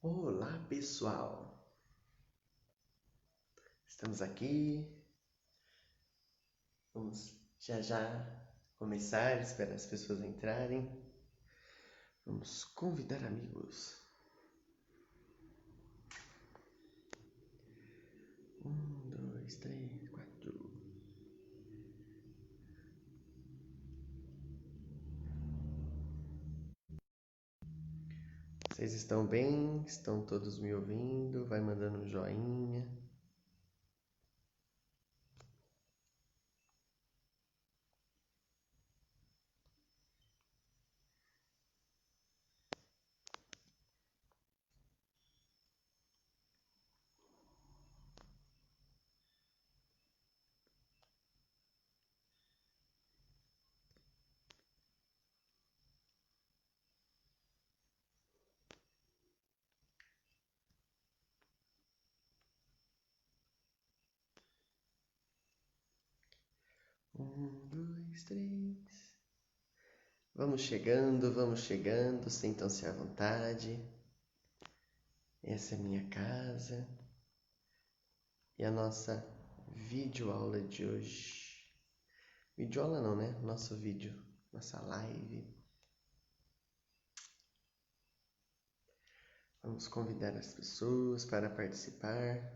Olá, pessoal! Estamos aqui. Vamos já começar, esperar as pessoas entrarem. Vamos convidar amigos. 2, 3, 4. Vocês estão bem? Estão todos me ouvindo? Vai mandando um joinha. Dois, três. Vamos chegando. Sintam-se à vontade. Essa é minha casa. E a nossa videoaula de hoje. Videoaula não, né? Nosso vídeo, nossa live. Vamos convidar as pessoas para participar.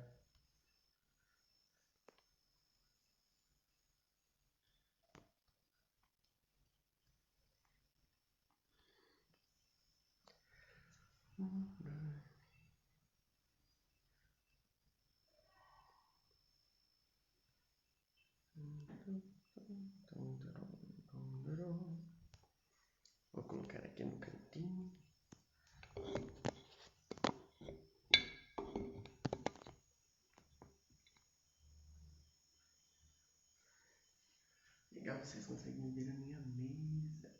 Vou colocar aqui no cantinho. Legal, vocês conseguem ver a minha mesa.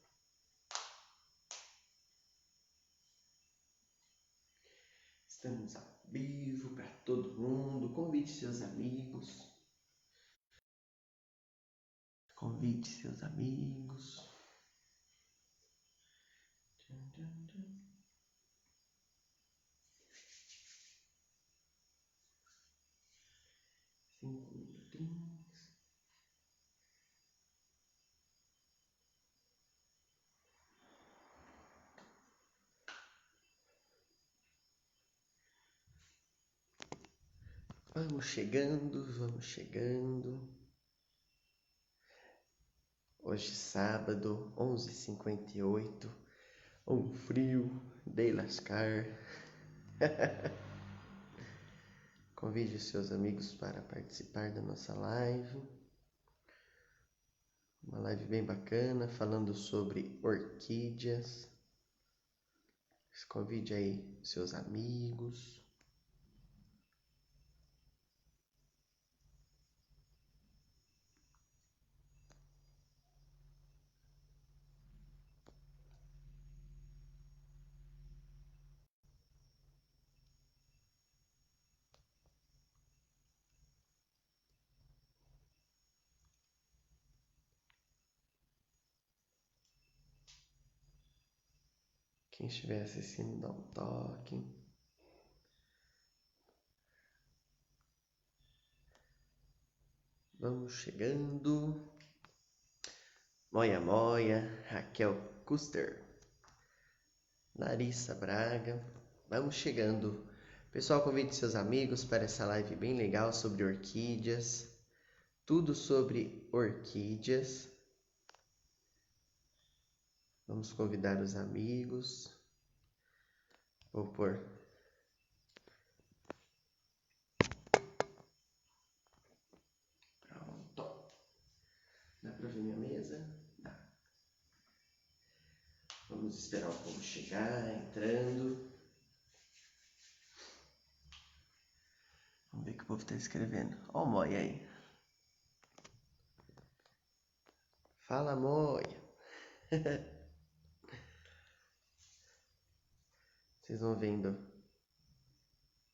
Estamos ao vivo para todo mundo. Convide seus amigos. Convide seus amigos. Tchan, tchan, tchan. 5 minutinhos. Vamos chegando. Hoje sábado, 11h58. Um frio de lascar. Convide os seus amigos para participar da nossa live. Uma live bem bacana, falando sobre orquídeas. Convide aí seus amigos. Quem estiver assistindo, dá um toque. Vamos chegando. Moia, Raquel Custer, Larissa Braga. Vamos chegando. Pessoal, convide seus amigos para essa live bem legal sobre orquídeas. Tudo sobre orquídeas. Vamos convidar os amigos. Vou pôr. Pronto. Dá pra ver minha mesa? Dá. Vamos esperar o povo chegar, entrando. Vamos ver o que o povo está escrevendo. Ó o Moia aí. Fala, Moia. Vocês vão vendo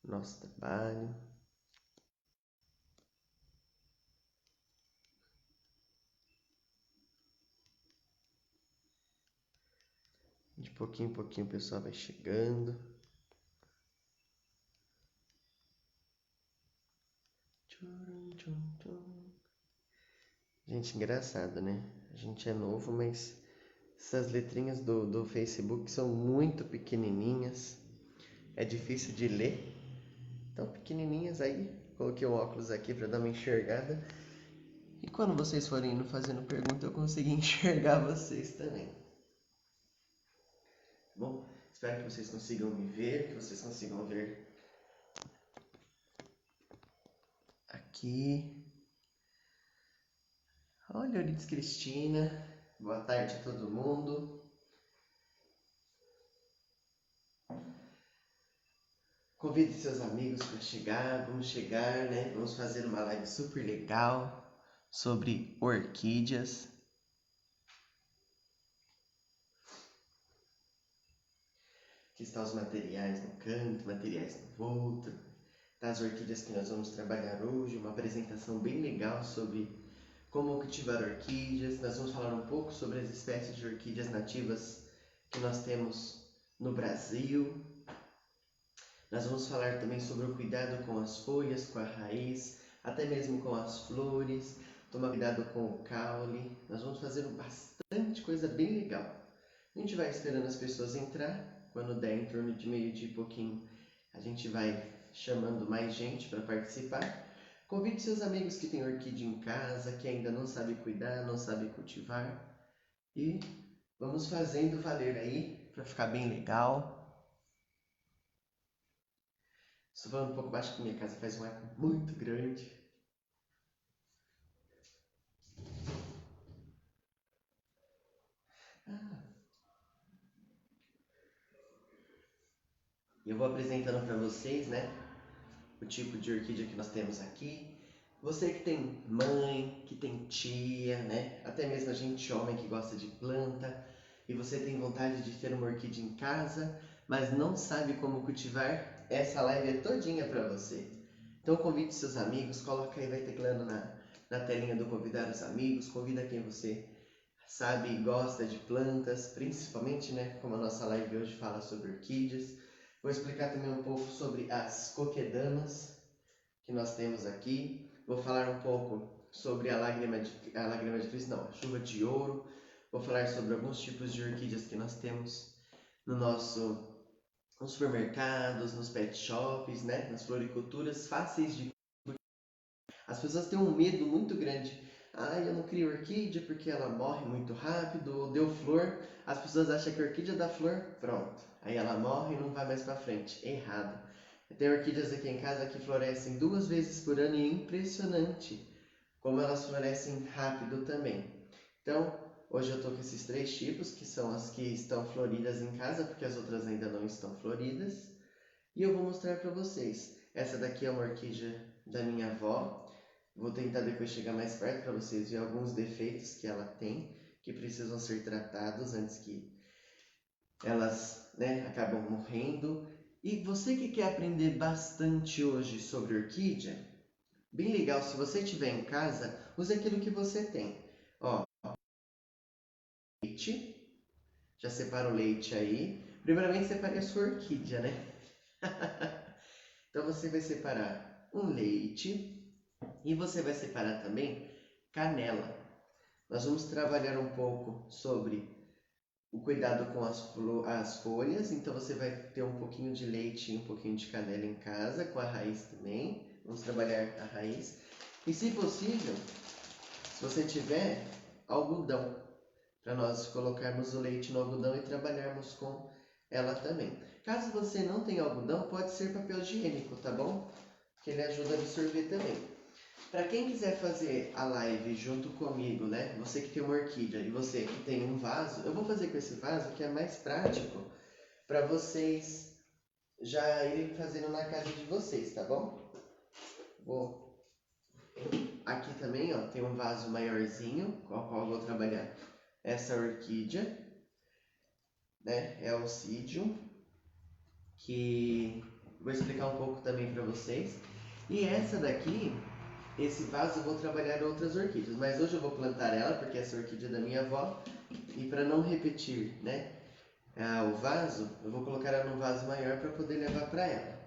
nosso trabalho. De pouquinho em pouquinho o pessoal vai chegando. Gente, engraçado, né? A gente é novo, mas essas letrinhas do Facebook são muito pequenininhas. É difícil de ler. Tão pequenininhas aí. Coloquei o óculos aqui para dar uma enxergada. E quando vocês forem indo fazendo pergunta, eu consegui enxergar vocês também. Bom, espero que vocês consigam me ver, que vocês consigam ver aqui. Olha, Euridice Cristina. Boa tarde a todo mundo. Convide seus amigos para chegar. Vamos chegar, né? Vamos fazer uma live super legal sobre orquídeas. Aqui estão os materiais no canto, materiais no outro. Das orquídeas que nós vamos trabalhar hoje, uma apresentação bem legal sobre como cultivar orquídeas. Nós vamos falar um pouco sobre as espécies de orquídeas nativas que nós temos no Brasil. Nós vamos falar também sobre o cuidado com as folhas, com a raiz, até mesmo com as flores, tomar cuidado com o caule. Nós vamos fazer bastante coisa bem legal. A gente vai esperando as pessoas entrar. Quando der em torno de meio-dia e pouquinho, a gente vai chamando mais gente para participar. Convide seus amigos que têm orquídea em casa, que ainda não sabem cuidar, não sabem cultivar. E vamos fazendo valer aí, para ficar bem legal. Estou falando um pouco baixo que minha casa faz um eco muito grande. E eu vou apresentando para vocês, né, o tipo de orquídea que nós temos aqui. Você que tem mãe, que tem tia, né, até mesmo a gente homem que gosta de planta, e você tem vontade de ter uma orquídea em casa, mas não sabe como cultivar, essa live é todinha para você. Então convide seus amigos, coloca aí, vai teclando na telinha do convidar os amigos, convida quem você sabe e gosta de plantas, principalmente, né, como a nossa live hoje fala sobre orquídeas. Vou explicar também um pouco sobre as coquedamas que nós temos aqui. Vou falar um pouco sobre a lágrima de Cristo, não, a chuva de ouro. Vou falar sobre alguns tipos de orquídeas que nós temos nos supermercados, nos pet shops, né, nas floriculturas fáceis de. As pessoas têm um medo muito grande. Ah, eu não crio orquídea porque ela morre muito rápido, ou deu flor. As pessoas acham que a orquídea dá flor, pronto. Aí ela morre e não vai mais para frente. Errado. Tem orquídeas aqui em casa que florescem 2 vezes por ano e é impressionante como elas florescem rápido também. Então, hoje eu estou com esses 3 tipos, que são as que estão floridas em casa, porque as outras ainda não estão floridas. E eu vou mostrar para vocês. Essa daqui é uma orquídea da minha avó. Vou tentar depois chegar mais perto para vocês verem alguns defeitos que ela tem, que precisam ser tratados antes que elas, né, acabam morrendo. E você que quer aprender bastante hoje sobre orquídea, bem legal, se você estiver em casa, use aquilo que você tem. Ó, leite, já separa o leite aí. Primeiramente separe a sua orquídea, né? Então você vai separar um leite e você vai separar também canela. Nós vamos trabalhar um pouco sobre o cuidado com as folhas, então você vai ter um pouquinho de leite e um pouquinho de canela em casa, com a raiz também. Vamos trabalhar a raiz. E se possível, se você tiver algodão, para nós colocarmos o leite no algodão e trabalharmos com ela também. Caso você não tenha algodão, pode ser papel higiênico, tá bom? Que ele ajuda a absorver também. Para quem quiser fazer a live junto comigo, né? Você que tem uma orquídea e você que tem um vaso, eu vou fazer com esse vaso que é mais prático para vocês já irem fazendo na casa de vocês, tá bom? Aqui também, ó, tem um vaso maiorzinho com o qual eu vou trabalhar essa orquídea, né? É o Oncidium, que vou explicar um pouco também para vocês. E essa daqui, esse vaso eu vou trabalhar outras orquídeas, mas hoje eu vou plantar ela porque essa orquídea é da minha avó. E para não repetir, né, o vaso, eu vou colocar ela num vaso maior para poder levar para ela.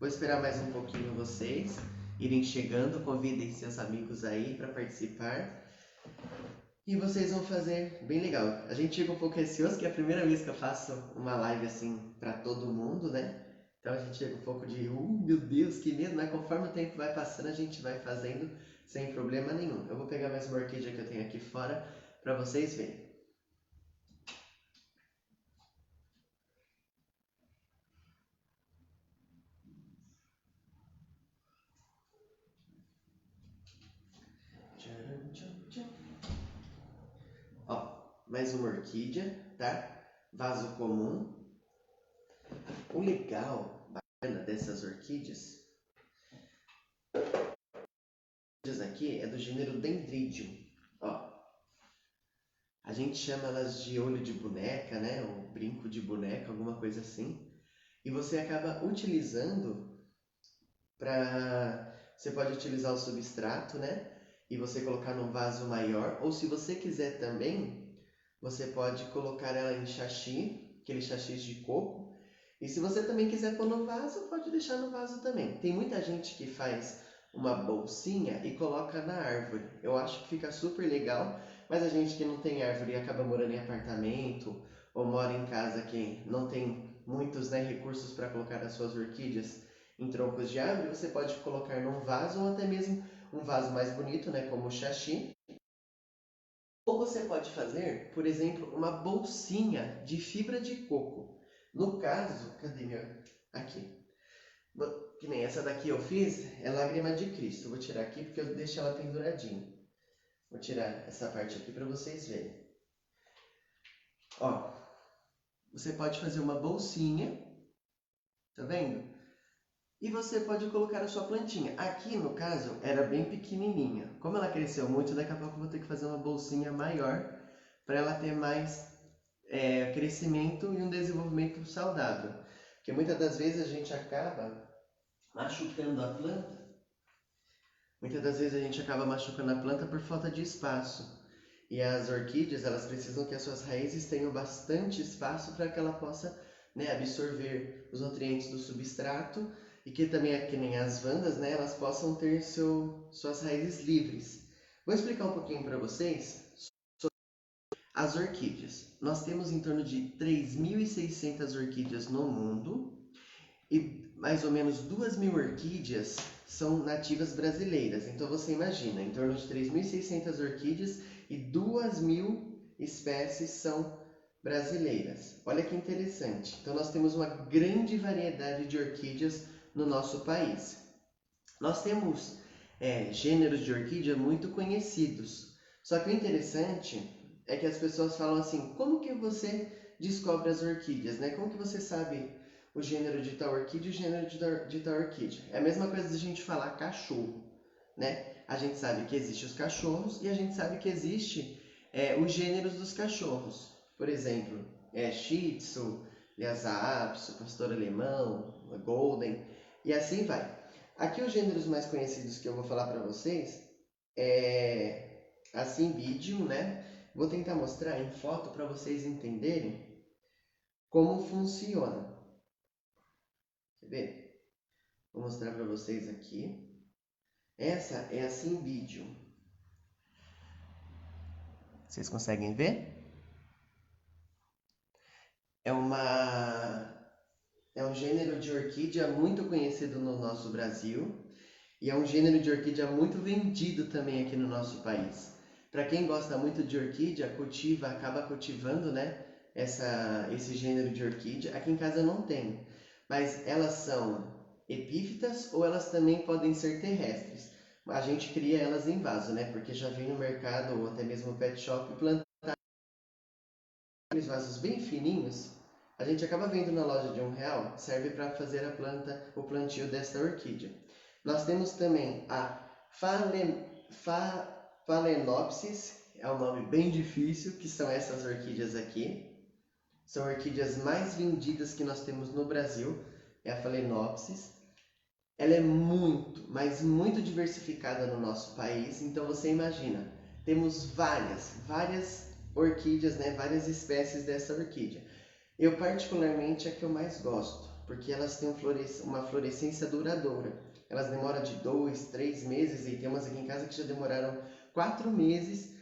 Vou esperar mais um pouquinho vocês irem chegando, convidem seus amigos aí para participar. E vocês vão fazer bem legal. A gente fica um pouco receoso, que é a primeira vez que eu faço uma live assim para todo mundo, né? Então a gente chega um pouco de, meu Deus, que medo, mas conforme o tempo vai passando, a gente vai fazendo sem problema nenhum. Eu vou pegar mais uma orquídea que eu tenho aqui fora para vocês verem. Ó, mais uma orquídea, tá? Vaso comum. O legal, bacana dessas orquídeas aqui é do gênero Dendridium. Ó, a gente chama elas de olho de boneca, né? Ou brinco de boneca, alguma coisa assim. E você acaba utilizando para... Você pode utilizar o substrato, né? E você colocar num vaso maior. Ou se você quiser também, você pode colocar ela em xaxi, aquele xaxis de coco. E se você também quiser pôr no vaso, pode deixar no vaso também. Tem muita gente que faz uma bolsinha e coloca na árvore. Eu acho que fica super legal, mas a gente que não tem árvore e acaba morando em apartamento ou mora em casa que não tem muitos, né, recursos para colocar as suas orquídeas em troncos de árvore, você pode colocar num vaso ou até mesmo um vaso mais bonito, né, como o xaxi. Ou você pode fazer, por exemplo, uma bolsinha de fibra de coco. No caso, cadê meu? Aqui. Que nem essa daqui eu fiz, é lágrima de Cristo. Vou tirar aqui porque eu deixo ela penduradinha. Vou tirar essa parte aqui para vocês verem. Ó, você pode fazer uma bolsinha, tá vendo? E você pode colocar a sua plantinha. Aqui, no caso, era bem pequenininha. Como ela cresceu muito, daqui a pouco eu vou ter que fazer uma bolsinha maior para ela ter mais crescimento e um desenvolvimento saudável. Porque muitas das vezes a gente acaba machucando a planta. Muitas das vezes a gente acaba machucando a planta por falta de espaço. E as orquídeas, elas precisam que as suas raízes tenham bastante espaço para que ela possa, né, absorver os nutrientes do substrato e que também, que nem as vandas, né, elas possam ter suas raízes livres. Vou explicar um pouquinho para vocês sobre as orquídeas. Nós temos em torno de 3.600 orquídeas no mundo e mais ou menos 2.000 orquídeas são nativas brasileiras. Então você imagina, em torno de 3.600 orquídeas e 2.000 espécies são brasileiras. Olha que interessante. Então nós temos uma grande variedade de orquídeas no nosso país. Nós temos gêneros de orquídea muito conhecidos. Só que o interessante é que as pessoas falam assim, como que você descobre as orquídeas, né? Como que você sabe o gênero de tal orquídea e o gênero de tal orquídea? É a mesma coisa de a gente falar cachorro, né? A gente sabe que existem os cachorros e a gente sabe que existe os gêneros dos cachorros. Por exemplo, Shih Tzu, Lhasa Apso, Pastor Alemão, Golden e assim vai. Aqui os gêneros mais conhecidos que eu vou falar para vocês é a Cymbidium, né? Vou tentar mostrar em foto para vocês entenderem como funciona. Quer ver? Vou mostrar para vocês aqui. Essa é a Cymbidium. Vocês conseguem ver? É um gênero de orquídea muito conhecido no nosso Brasil e é um gênero de orquídea muito vendido também aqui no nosso país. Para quem gosta muito de orquídea, acaba cultivando, né, esse gênero de orquídea. Aqui em casa não tem, mas elas são epífitas ou elas também podem ser terrestres. A gente cria elas em vaso, né, porque já vem no mercado ou até mesmo pet shop plantar aqueles vasos bem fininhos. A gente acaba vendo na loja de R$1, serve para fazer o plantio desta orquídea. Nós temos também a Phalaenopsis, é um nome bem difícil, que são essas orquídeas aqui. São orquídeas mais vendidas que nós temos no Brasil, é a Phalaenopsis. Ela é muito, mas muito diversificada no nosso país, então você imagina, temos várias orquídeas, né? Várias espécies dessa orquídea. Eu particularmente é a que eu mais gosto, porque elas têm uma florescência duradoura. elas demoram de 2, 3 meses, e tem umas aqui em casa que já demoraram 4 meses.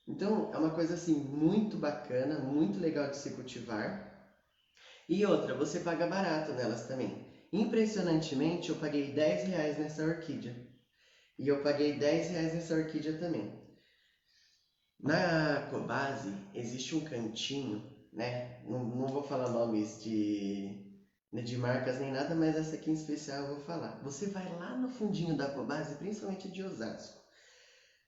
Então, é uma coisa assim muito bacana, muito legal de se cultivar. E outra, você paga barato nelas também. Impressionantemente, eu paguei R$ 10 nessa orquídea. E eu paguei R$ 10 nessa orquídea também. Na Cobase existe um cantinho, né? Não vou falar nomes de marcas nem nada, mas essa aqui em especial eu vou falar. Você vai lá no fundinho da Cobase, principalmente de Osasco.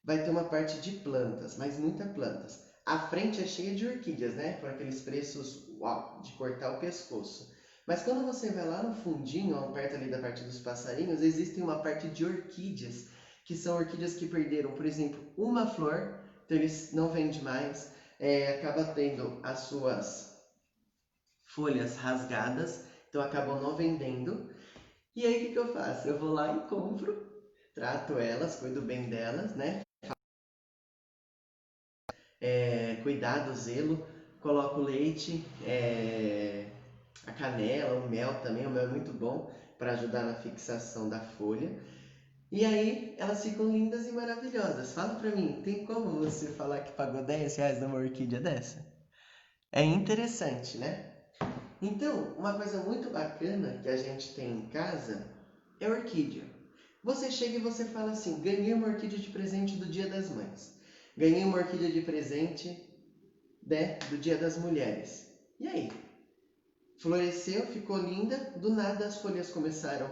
Vai ter uma parte de plantas, mas muitas plantas. A frente é cheia de orquídeas, né? Por aqueles preços, uau, de cortar o pescoço. Mas quando você vai lá no fundinho, ó, perto ali da parte dos passarinhos, existe uma parte de orquídeas, que são orquídeas que perderam, por exemplo, uma flor, então eles não vendem mais, acaba tendo as suas folhas rasgadas, então acabam não vendendo. E aí o que eu faço? Eu vou lá e compro, trato elas, cuido bem delas, né? Cuidado, zelo, coloco leite, a canela, o mel também, o mel é muito bom para ajudar na fixação da folha. E aí elas ficam lindas e maravilhosas. Fala pra mim, tem como você falar que pagou R$ 10 numa orquídea dessa? É interessante, né? Então, uma coisa muito bacana que a gente tem em casa é orquídea. Você chega e você fala assim, ganhei uma orquídea de presente do Dia das Mães. Ganhei uma orquídea de presente, né, do Dia das Mulheres. E aí? Floresceu, ficou linda, do nada as folhas começaram,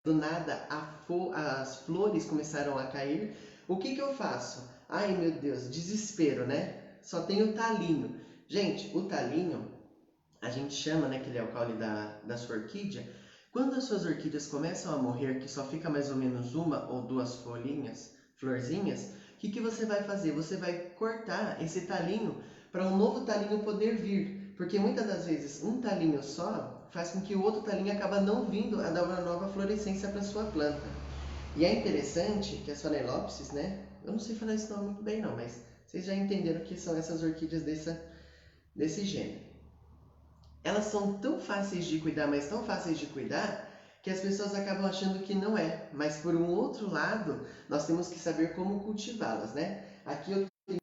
do nada as flores começaram a cair. O que eu faço? Ai meu Deus, desespero, né? Só tem o talinho. Gente, o talinho, a gente chama, né, que ele é o caule da sua orquídea. Quando as suas orquídeas começam a morrer, que só fica mais ou menos uma ou duas folhinhas, florzinhas, o que você vai fazer? Você vai cortar esse talinho para um novo talinho poder vir. Porque muitas das vezes um talinho só faz com que o outro talinho acaba não vindo a dar uma nova florescência para sua planta. E é interessante que as Phalaenopsis, né? Eu não sei falar esse nome muito bem não, mas vocês já entenderam que são essas orquídeas desse gênero. Elas são tão fáceis de cuidar, mas tão fáceis de cuidar, que as pessoas acabam achando que não é. Mas por um outro lado, nós temos que saber como cultivá-las, né? Aqui eu tenho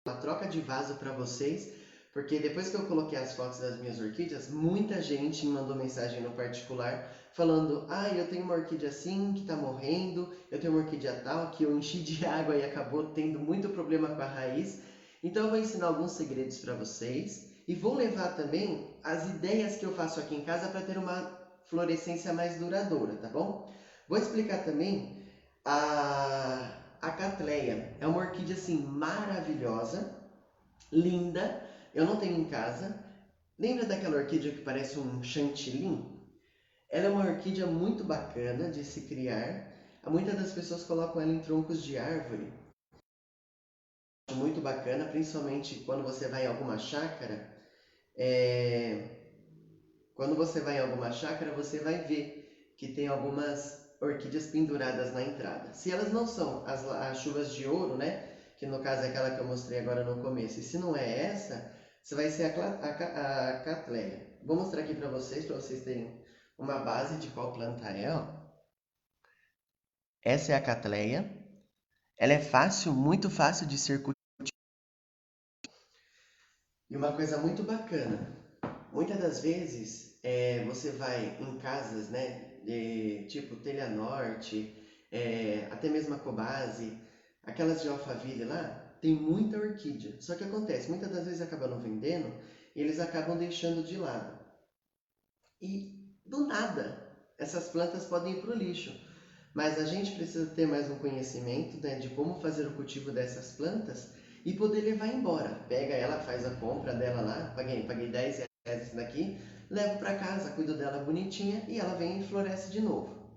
uma troca de vaso para vocês, porque depois que eu coloquei as fotos das minhas orquídeas, muita gente me mandou mensagem no particular falando: ah, eu tenho uma orquídea assim que está morrendo, eu tenho uma orquídea tal que eu enchi de água e acabou tendo muito problema com a raiz. Então eu vou ensinar alguns segredos para vocês e vou levar também as ideias que eu faço aqui em casa para ter uma florescência mais duradoura, tá bom? Vou explicar também a Cattleya. É uma orquídea assim maravilhosa, linda. Eu não tenho em casa. Lembra daquela orquídea que parece um chantilim? Ela é uma orquídea muito bacana de se criar. Muitas das pessoas colocam ela em troncos de árvore. Muito bacana, principalmente quando você vai em alguma chácara. Quando você vai em alguma chácara, você vai ver que tem algumas orquídeas penduradas na entrada. Se elas não são as chuvas de ouro, né? Que no caso é aquela que eu mostrei agora no começo. E se não é essa, você vai ser a Cattleya. Vou mostrar aqui para vocês terem uma base de qual planta é. Ó. Essa é a Cattleya. Ela é fácil, muito fácil de ser cultivada. E uma coisa muito bacana, muitas das vezes você vai em casas, né, tipo Telha Norte, até mesmo a Cobase, aquelas de Alphaville lá, tem muita orquídea. Só que acontece, muitas das vezes acabam não vendendo e eles acabam deixando de lado. E do nada, essas plantas podem ir para o lixo. Mas a gente precisa ter mais um conhecimento, né, de como fazer o cultivo dessas plantas e poder levar embora. Pega ela, faz a compra dela lá, paguei R$ 10 esse daqui, levo para casa, cuido dela bonitinha e ela vem e floresce de novo.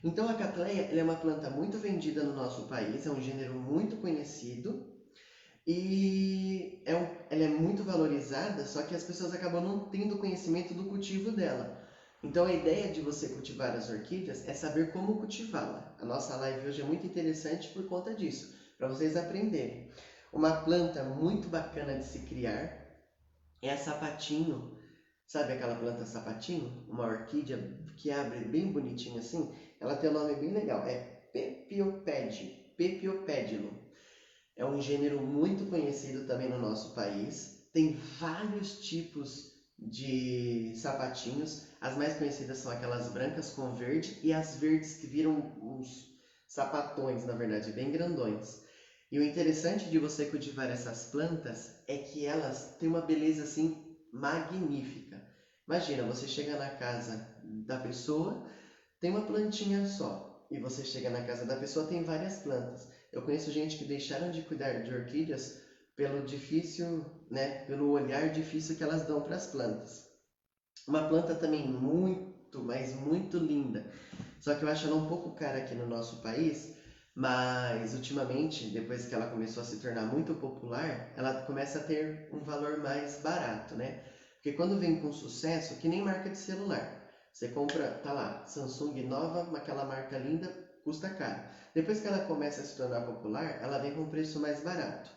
Então a Cattleya é uma planta muito vendida no nosso país, é um gênero muito conhecido e ela é muito valorizada, só que as pessoas acabam não tendo conhecimento do cultivo dela. Então a ideia de você cultivar as orquídeas é saber como cultivá-la. A nossa live hoje é muito interessante por conta disso, para vocês aprenderem. Uma planta muito bacana de se criar é a sapatinho. Sabe aquela planta sapatinho? Uma orquídea que abre bem bonitinho assim? Ela tem um nome bem legal, é Pepiopedilum. É um gênero muito conhecido também no nosso país. Tem vários tipos de sapatinhos. As mais conhecidas são aquelas brancas com verde e as verdes que viram uns sapatões, na verdade, bem grandões. E o interessante de você cultivar essas plantas é que elas têm uma beleza assim magnífica. Imagina, você chega na casa da pessoa, tem uma plantinha só, e você chega na casa da pessoa, tem várias plantas. Eu conheço gente que deixaram de cuidar de orquídeas pelo difícil, né, pelo olhar difícil que elas dão para as plantas. Uma planta também muito, mas muito linda. Só que eu acho ela um pouco cara aqui no nosso país, mas ultimamente, depois que ela começou a se tornar muito popular, ela começa a ter um valor mais barato, né? Porque quando vem com sucesso, que nem marca de celular. Você compra, tá lá, Samsung nova, aquela marca linda, custa caro. Depois que ela começa a se tornar popular, ela vem com um preço mais barato.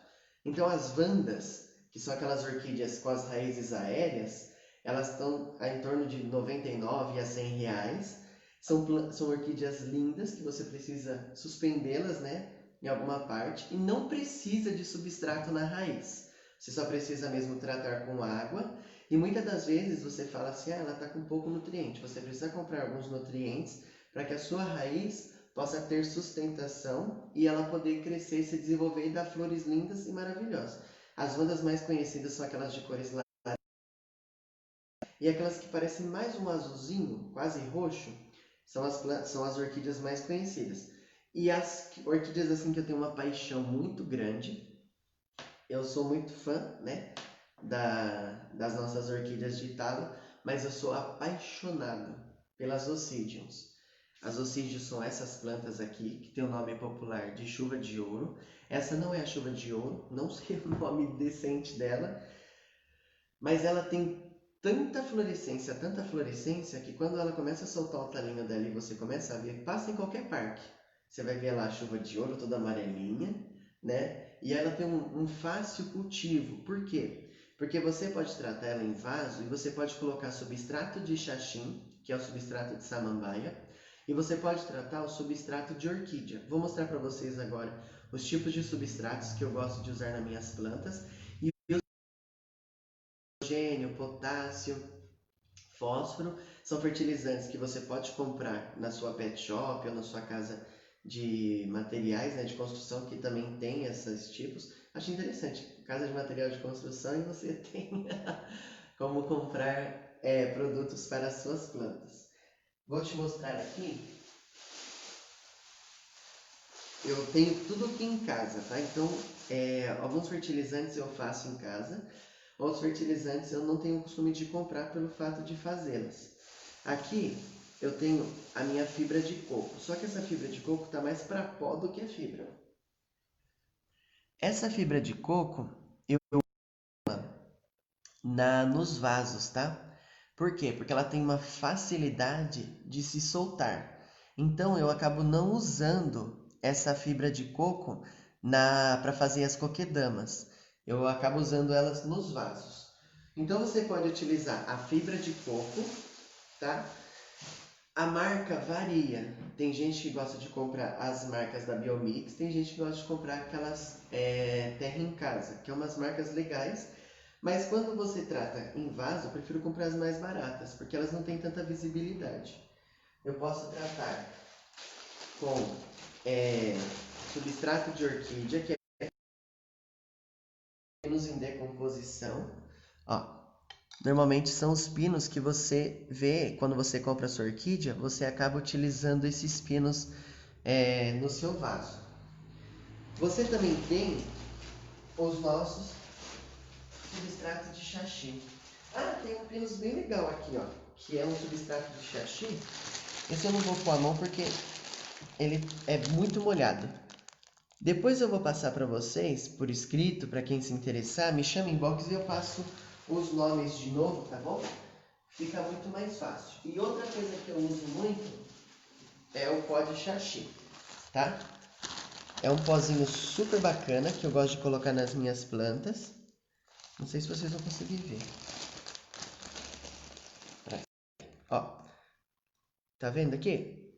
Então as vandas, que são aquelas orquídeas com as raízes aéreas, elas estão em torno de 99 a 100 reais. São orquídeas lindas que você precisa suspendê-las, né, em alguma parte e não precisa de substrato na raiz. Você só precisa mesmo tratar com água e muitas das vezes você fala assim, ela está com pouco nutriente. Você precisa comprar alguns nutrientes para que a sua raiz possa ter sustentação e ela poder crescer e se desenvolver e dar flores lindas e maravilhosas. As bandas mais conhecidas são aquelas de cores laranjas e aquelas que parecem mais um azulzinho, quase roxo, são as orquídeas mais conhecidas. E as orquídeas assim que eu tenho uma paixão muito grande, eu sou muito fã, né, das nossas orquídeas de Italo, mas eu sou apaixonado pelas Oncidiums. As Oncidiums são essas plantas aqui, que tem o nome popular de chuva de ouro. Essa não é a chuva de ouro, não sei o nome decente dela, mas ela tem tanta florescência, que quando ela começa a soltar o talinho dela e você começa a ver, passa em qualquer parque. Você vai ver lá a chuva de ouro toda amarelinha, né? E ela tem um fácil cultivo. Por quê? Porque você pode tratar ela em vaso e você pode colocar substrato de xaxim, que é o substrato de samambaia, e você pode tratar o substrato de orquídea. Vou mostrar para vocês agora os tipos de substratos que eu gosto de usar nas minhas plantas e hidrogênio, potássio, fósforo, são fertilizantes que você pode comprar na sua pet shop ou na sua casa de materiais, né, de construção, que também tem esses tipos. Acho interessante, casa de material de construção e você tem como comprar produtos para as suas plantas. Vou te mostrar aqui. Eu tenho tudo aqui em casa, tá? Então, alguns fertilizantes eu faço em casa, outros fertilizantes eu não tenho o costume de comprar pelo fato de fazê-las. Aqui eu tenho a minha fibra de coco, só que essa fibra de coco está mais para pó do que a fibra. Essa fibra de coco eu nos vasos, tá? Por quê? Porque ela tem uma facilidade de se soltar. Então eu acabo não usando essa fibra de coco para fazer as coquedamas. Eu acabo usando elas nos vasos. Então você pode utilizar a fibra de coco, tá? A marca varia. Tem gente que gosta de comprar as marcas da Biomix, tem gente que gosta de comprar aquelas Terra em Casa, que é umas marcas legais. Mas quando você trata em vaso, eu prefiro comprar as mais baratas, porque elas não têm tanta visibilidade. Eu posso tratar com substrato de orquídea, que é menos em decomposição. Ó, normalmente são os pinos que você vê quando você compra a sua orquídea, você acaba utilizando esses pinos no seu vaso. Você também tem os nossos substratos de xaxim. Ah, tem um pinus bem legal aqui, ó, que é um substrato de xaxim. Esse eu não vou pôr a mão porque ele é muito molhado. Depois eu vou passar para vocês, por escrito, para quem se interessar, me chama em inbox e eu passo os nomes de novo, tá bom? Fica muito mais fácil. E outra coisa que eu uso muito é o pó de xaxim, tá? É um pozinho super bacana que eu gosto de colocar nas minhas plantas. Não sei se vocês vão conseguir ver. Ó, tá vendo aqui?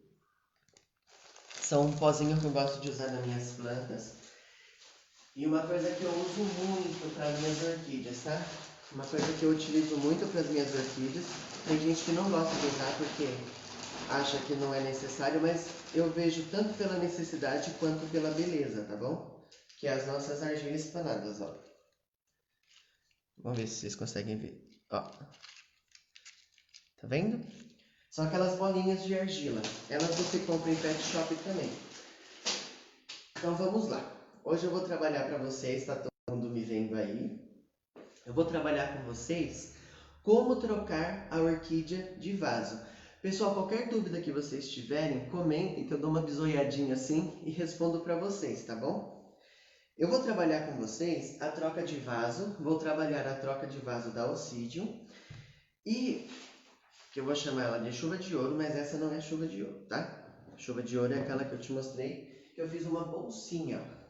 São um pozinho que eu gosto de usar nas minhas plantas. E uma coisa que eu uso muito para minhas orquídeas, tá? Uma coisa que eu utilizo muito para as minhas orquídeas. Tem gente que não gosta de usar porque acha que não é necessário, mas eu vejo tanto pela necessidade quanto pela beleza, tá bom? Que é as nossas argilas espanadas, ó. Vamos ver se vocês conseguem ver. Ó. Tá vendo? São aquelas bolinhas de argila. Elas você compra em pet shop também. Então vamos lá. Hoje eu vou trabalhar para vocês, tá todo mundo me vendo aí. Eu vou trabalhar com vocês como trocar a orquídea de vaso. Pessoal, qualquer dúvida que vocês tiverem, comentem que eu dou uma bisoiadinha assim e respondo para vocês, tá bom? Eu vou trabalhar com vocês a troca de vaso, vou trabalhar a troca de vaso da Oncidium e que eu vou chamar ela de chuva de ouro, mas essa não é chuva de ouro, tá? A chuva de ouro é aquela que eu te mostrei, que eu fiz uma bolsinha, ó.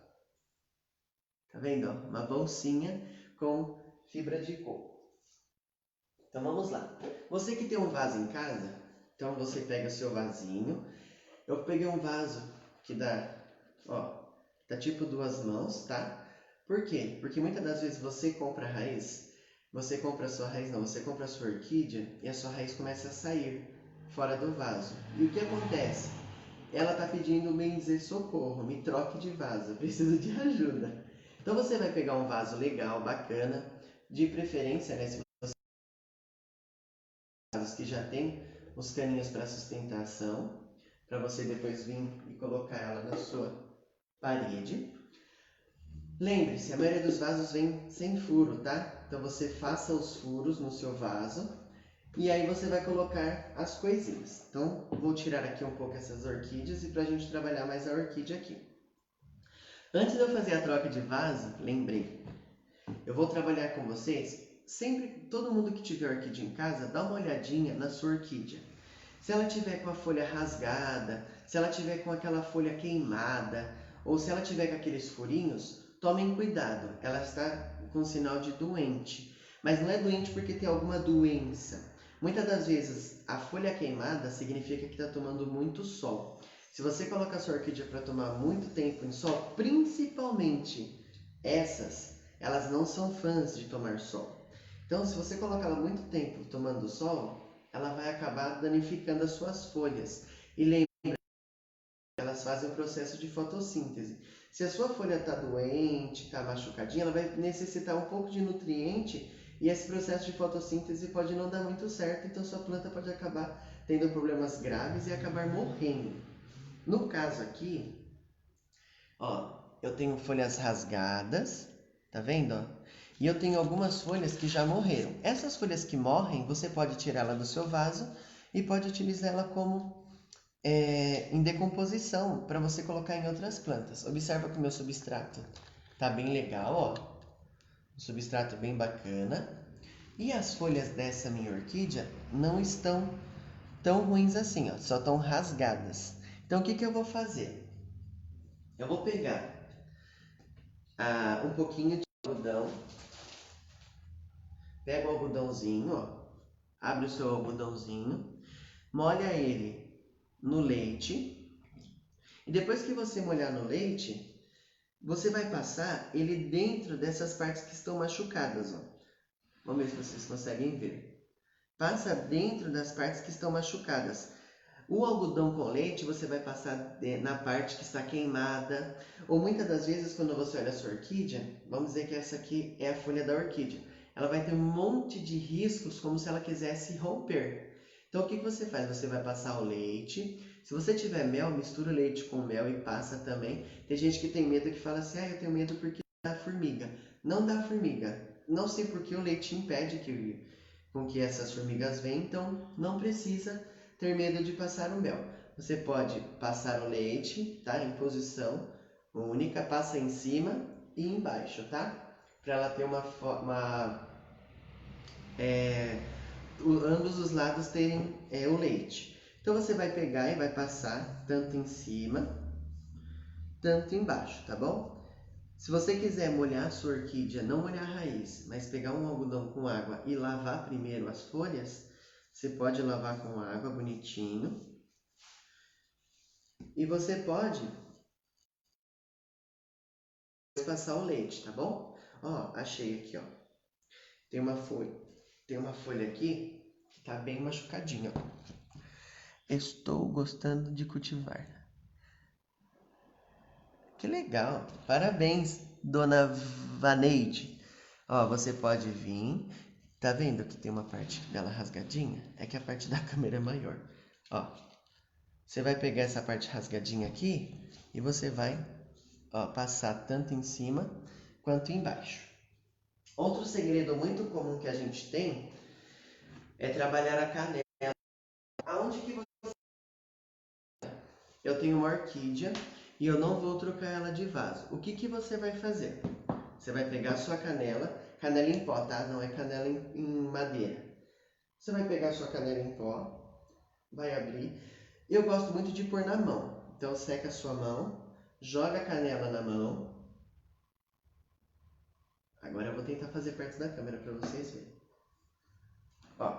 Tá vendo, ó? Uma bolsinha com fibra de coco. Então vamos lá. Você que tem um vaso em casa, então você pega o seu vasinho. Eu peguei um vaso que dá, ó, dá tipo 2 mãos, tá? Por quê? Porque muitas das vezes você compra a raiz, você compra a sua raiz, não, você compra a sua orquídea e a sua raiz começa a sair fora do vaso. E o que acontece? Ela tá pedindo, bem dizer, socorro, me troque de vaso, eu preciso de ajuda. Então você vai pegar um vaso legal, bacana, de preferência, né, se vasos que já tem os caninhos para sustentação, para você depois vir e colocar ela na sua parede. Lembre-se, a maioria dos vasos vem sem furo, tá? Então você faça os furos no seu vaso e aí você vai colocar as coisinhas. Então vou tirar aqui um pouco essas orquídeas e para a gente trabalhar mais a orquídea aqui. Antes de eu fazer a troca de vaso, lembrei, eu vou trabalhar com vocês. Sempre, todo mundo que tiver orquídea em casa, dá uma olhadinha na sua orquídea. Se ela tiver com a folha rasgada, se ela tiver com aquela folha queimada, ou se ela tiver com aqueles furinhos, tomem cuidado, ela está com sinal de doente. Mas não é doente porque tem alguma doença. Muitas das vezes a folha queimada significa que está tomando muito sol. Se você coloca a sua orquídea para tomar muito tempo em sol, principalmente essas, elas não são fãs de tomar sol. Então, se você coloca ela muito tempo tomando sol, ela vai acabar danificando as suas folhas. E lembre, elas fazem o processo de fotossíntese. Se a sua folha está doente, está machucadinha, ela vai necessitar um pouco de nutriente e esse processo de fotossíntese pode não dar muito certo, então sua planta pode acabar tendo problemas graves e acabar morrendo. No caso aqui, ó, eu tenho folhas rasgadas, tá vendo? Ó? E eu tenho algumas folhas que já morreram. Essas folhas que morrem, você pode tirá-la do seu vaso e pode utilizar ela como em decomposição para você colocar em outras plantas. Observa que o meu substrato tá bem legal, ó. Um substrato bem bacana. E as folhas dessa minha orquídea não estão tão ruins assim, ó, só estão rasgadas. Então o que que eu vou fazer? Eu vou pegar um pouquinho de algodão, pega o algodãozinho, ó, abre o seu algodãozinho, molha ele no leite e depois que você molhar no leite, você vai passar ele dentro dessas partes que estão machucadas, ó. Vamos ver se vocês conseguem ver. Passa dentro das partes que estão machucadas. O algodão com leite você vai passar na parte que está queimada, ou muitas das vezes quando você olha a sua orquídea, vamos dizer que essa aqui é a folha da orquídea, ela vai ter um monte de riscos como se ela quisesse romper. Então o que você faz? Você vai passar o leite, se você tiver mel, mistura o leite com mel e passa também. Tem gente que tem medo que fala assim, eu tenho medo porque dá formiga. Não dá formiga, não sei porque o leite impede com que essas formigas venham, então não precisa ter medo de passar o mel. Você pode passar o leite, tá? Em posição única, passa em cima e embaixo, tá? Para ela ter ambos os lados terem o leite. Então você vai pegar e vai passar tanto em cima, tanto embaixo, tá bom? Se você quiser molhar a sua orquídea, não molhar a raiz, mas pegar um algodão com água e lavar primeiro as folhas, Você pode lavar com água bonitinho. E você pode passar o leite, tá bom? Ó, achei aqui, ó. Tem uma folha aqui que tá bem machucadinha, ó. Estou gostando de cultivar. Que legal! Parabéns, dona Vaneide. Ó, você pode vir. Tá vendo que tem uma parte dela rasgadinha? É que a parte da câmera é maior. Ó, você vai pegar essa parte rasgadinha aqui e você vai, ó, passar tanto em cima quanto embaixo. Outro segredo muito comum que a gente tem é trabalhar a canela. Aonde que eu tenho uma orquídea e eu não vou trocar ela de vaso. O que você vai fazer? Você vai pegar a sua canela em pó, tá? Não é canela em madeira. Você vai pegar a sua canela em pó, vai abrir. Eu gosto muito de pôr na mão. Então seca a sua mão, joga a canela na mão. Agora eu vou tentar fazer perto da câmera para vocês verem. Ó,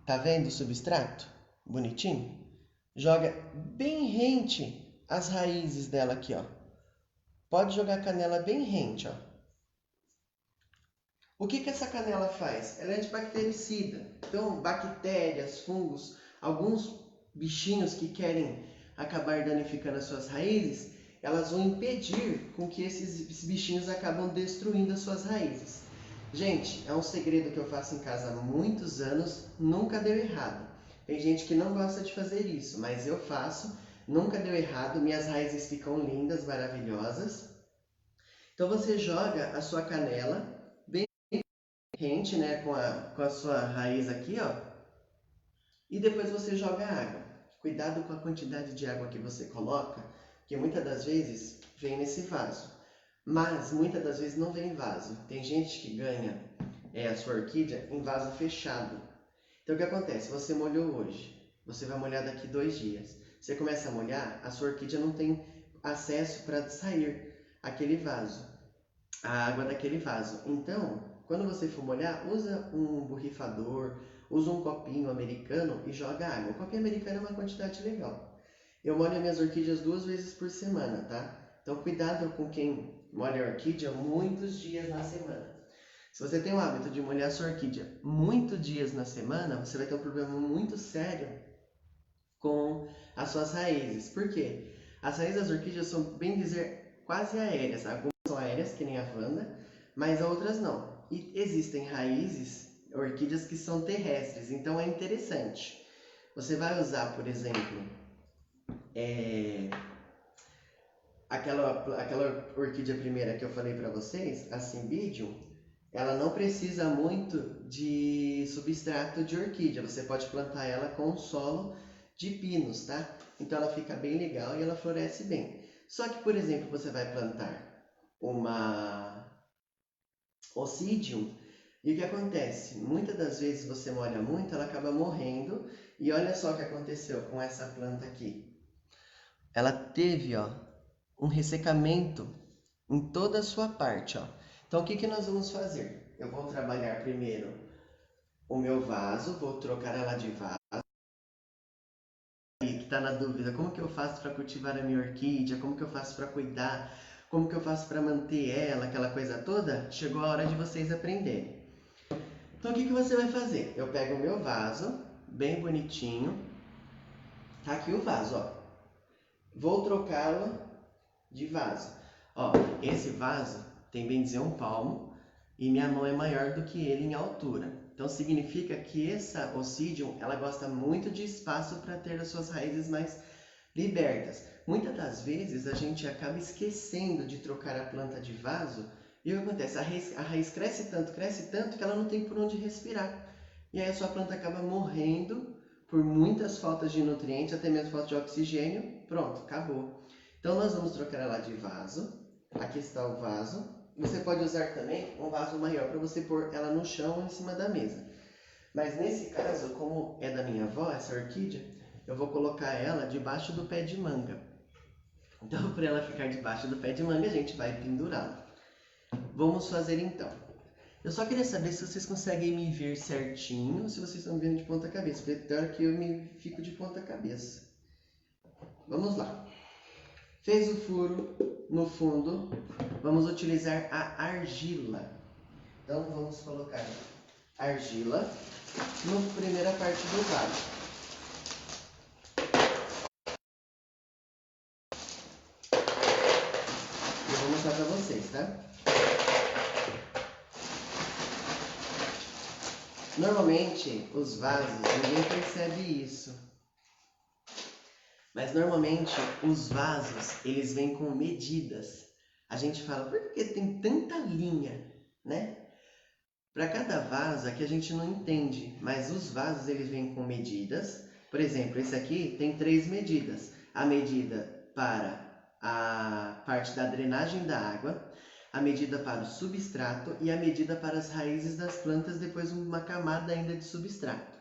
tá vendo o substrato? Bonitinho? Joga bem rente as raízes dela aqui, ó. Pode jogar a canela bem rente, ó. O que essa canela faz? Ela é antibactericida. Então, bactérias, fungos, alguns bichinhos que querem acabar danificando as suas raízes, elas vão impedir com que esses bichinhos acabam destruindo as suas raízes. Gente, é um segredo que eu faço em casa há muitos anos, nunca deu errado. Tem gente que não gosta de fazer isso, mas eu faço, nunca deu errado, minhas raízes ficam lindas, maravilhosas. Então você joga a sua canela bem rente, né, com a sua raiz aqui, ó, e depois você joga água. Cuidado com a quantidade de água que você coloca, porque muitas das vezes vem nesse vaso, mas muitas das vezes não vem em vaso. Tem gente que ganha a sua orquídea em vaso fechado. Então o que acontece? Você molhou hoje, você vai molhar daqui 2 dias. Você começa a molhar, a sua orquídea não tem acesso para sair aquele vaso, a água daquele vaso. Então, quando você for molhar, usa um borrifador, usa um copinho americano e joga água. O copinho americano é uma quantidade legal. Eu molho minhas orquídeas 2 vezes por semana, tá? Então cuidado com quem molha a orquídea muitos dias na semana. Se você tem o hábito de molhar sua orquídea muitos dias na semana, você vai ter um problema muito sério com as suas raízes. Por quê? As raízes das orquídeas são, bem dizer, quase aéreas. Algumas são aéreas, que nem a Wanda, mas outras não. E existem raízes, orquídeas que são terrestres, então é interessante. Você vai usar, por exemplo, aquela orquídea primeira que eu falei para vocês, a Cymbidium, ela não precisa muito de substrato de orquídea. Você pode plantar ela com solo de pinos, tá? Então ela fica bem legal e ela floresce bem. Só que, por exemplo, você vai plantar uma Oncidium e o que acontece? Muitas das vezes você molha muito, ela acaba morrendo. E olha só o que aconteceu com essa planta aqui. Ela teve, ó, um ressecamento em toda a sua parte, ó. Então o que nós vamos fazer? Eu vou trabalhar primeiro o meu vaso, vou trocar ela de vaso. E que está na dúvida, como que eu faço para cultivar a minha orquídea? Como que eu faço para cuidar? Como que eu faço para manter ela, aquela coisa toda? Chegou a hora de vocês aprenderem. Então o que você vai fazer? Eu pego o meu vaso, bem bonitinho. Tá aqui o vaso, ó. Vou trocá-lo de vaso. Ó, esse vaso tem bem dizer 1 palmo e minha mão é maior do que ele em altura. Então significa que essa Oncidium, ela gosta muito de espaço para ter as suas raízes mais libertas. Muitas das vezes a gente acaba esquecendo de trocar a planta de vaso e o que acontece? A raiz cresce tanto que ela não tem por onde respirar. E aí a sua planta acaba morrendo por muitas faltas de nutrientes, até mesmo falta de oxigênio. Pronto, acabou. Então nós vamos trocar ela de vaso. Aqui está o vaso. Você pode usar também um vaso maior para você pôr ela no chão ou em cima da mesa. Mas nesse caso, como é da minha avó, essa orquídea, eu vou colocar ela debaixo do pé de manga. Então, para ela ficar debaixo do pé de manga, a gente vai pendurá-la. Vamos fazer então. Eu só queria saber se vocês conseguem me ver certinho ou se vocês estão me vendo de ponta cabeça, porque tem hora que eu me fico de ponta cabeça. Vamos lá. Fez o furo no fundo, vamos utilizar a argila. Então vamos colocar argila na primeira parte do vaso. Eu vou mostrar para vocês, tá? Normalmente, os vasos, ninguém percebe isso. Mas normalmente, os vasos, eles vêm com medidas. A gente fala, por que tem tanta linha, né? Para cada vaso, aqui a gente não entende, mas os vasos, eles vêm com medidas. Por exemplo, esse aqui tem 3 medidas. A medida para a parte da drenagem da água, a medida para o substrato e a medida para as raízes das plantas, depois uma camada ainda de substrato.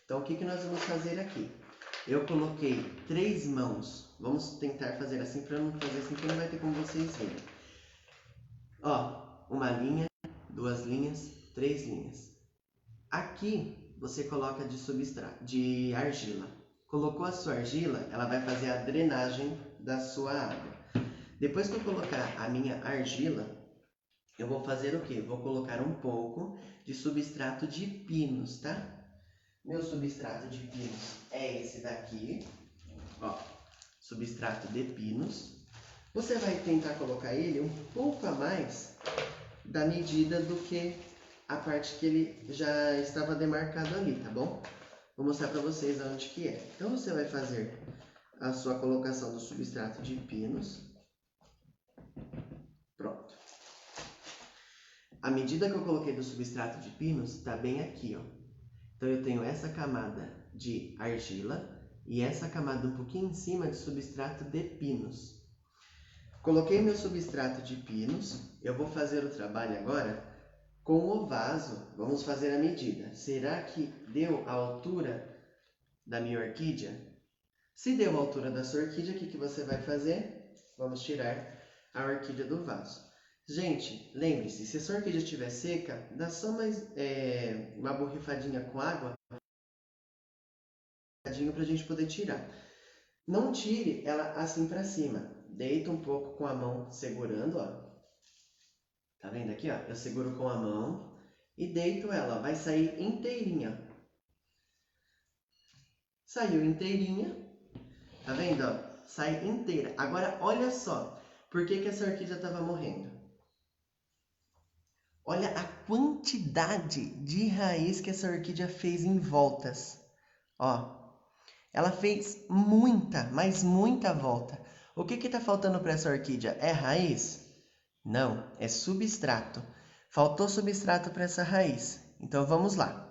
Então, o que nós vamos fazer aqui? Eu coloquei 3 mãos. Vamos tentar fazer assim, para não fazer assim, porque não vai ter como vocês verem. Ó, uma linha, 2 linhas, 3 linhas. Aqui, você coloca de substrato, de argila. Colocou a sua argila, ela vai fazer a drenagem da sua água. Depois que eu colocar a minha argila, eu vou fazer o quê? Vou colocar um pouco de substrato de pinos, tá? Meu substrato de pinos é esse daqui, ó, substrato de pinos. Você vai tentar colocar ele um pouco a mais da medida do que a parte que ele já estava demarcado ali, tá bom? Vou mostrar para vocês aonde que é. Então você vai fazer a sua colocação do substrato de pinos. Pronto. A medida que eu coloquei do substrato de pinos está bem aqui, ó. Então eu tenho essa camada de argila e essa camada um pouquinho em cima de substrato de pinos. Coloquei meu substrato de pinos, eu vou fazer o trabalho agora com o vaso. Vamos fazer a medida. Será que deu a altura da minha orquídea? Se deu a altura da sua orquídea, o que você vai fazer? Vamos tirar a orquídea do vaso. Gente, lembre-se, se a sua orquídea estiver seca, dá só mais uma borrifadinha com água para a gente poder tirar. Não tire ela assim para cima. Deita um pouco com a mão segurando, ó. Tá vendo aqui, ó? Eu seguro com a mão e deito ela. Vai sair inteirinha. Saiu inteirinha. Tá vendo, ó? Sai inteira. Agora, olha só. Por que essa orquídea estava morrendo? Olha a quantidade de raiz que essa orquídea fez em voltas. Ó. Ela fez muita, mas muita volta. O que está faltando para essa orquídea? É raiz? Não, é substrato. Faltou substrato para essa raiz. Então vamos lá.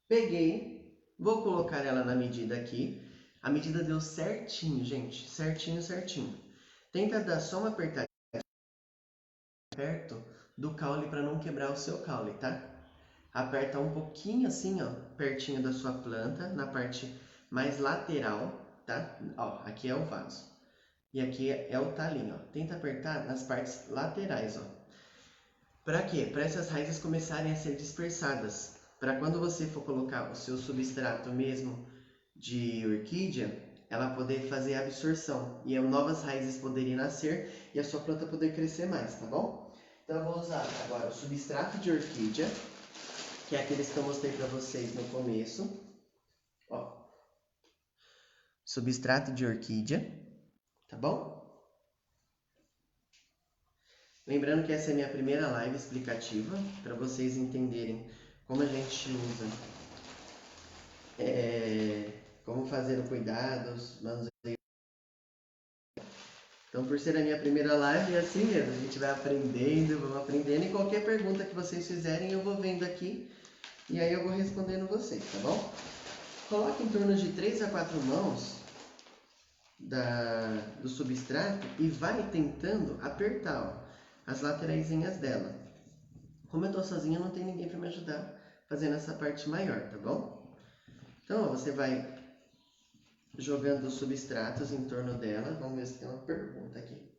Peguei, vou colocar ela na medida aqui. A medida deu certinho, gente. Certinho, certinho. Tenta dar só uma apertadinha perto do caule para não quebrar o seu caule, tá? Aperta um pouquinho assim, ó, pertinho da sua planta, na parte mais lateral, tá? Ó, aqui é o vaso. E aqui é o talinho, ó. Tenta apertar nas partes laterais, ó. Para quê? Para essas raízes começarem a ser dispersadas. Para quando você for colocar o seu substrato mesmo de orquídea, ela poder fazer a absorção e novas raízes poderem nascer e a sua planta poder crescer mais, tá bom? Então eu vou usar agora o substrato de orquídea, que é aqueles que eu mostrei para vocês no começo. Ó. Substrato de orquídea, tá bom? Lembrando que essa é a minha primeira live explicativa, para vocês entenderem como a gente usa, como fazer o cuidados, manuseio. Então, por ser a minha primeira live, é assim mesmo, a gente vai aprendendo, vamos aprendendo, e qualquer pergunta que vocês fizerem, eu vou vendo aqui, e aí eu vou respondendo vocês, tá bom? Coloque em torno de 3 a 4 mãos do substrato e vai tentando apertar, ó, as lateraisinhas dela. Como eu tô sozinha, não tem ninguém para me ajudar fazendo essa parte maior, tá bom? Então, ó, você vai jogando os substratos em torno dela. Vamos ver se tem uma pergunta aqui.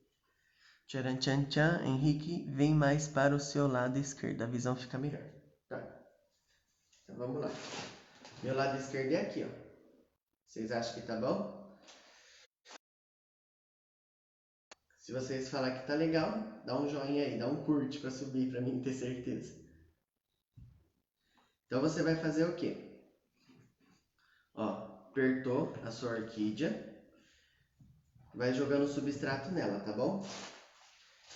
Tcharam, tchan, tchan. Henrique, vem mais para o seu lado esquerdo. A visão fica melhor. Tá. Então vamos lá. Meu lado esquerdo é aqui, ó. Vocês acham que tá bom? Se vocês falar que tá legal, dá um joinha aí, dá um curte para subir para mim ter certeza. Então você vai fazer o quê? Ó, apertou a sua orquídea, vai jogando o substrato nela, tá bom?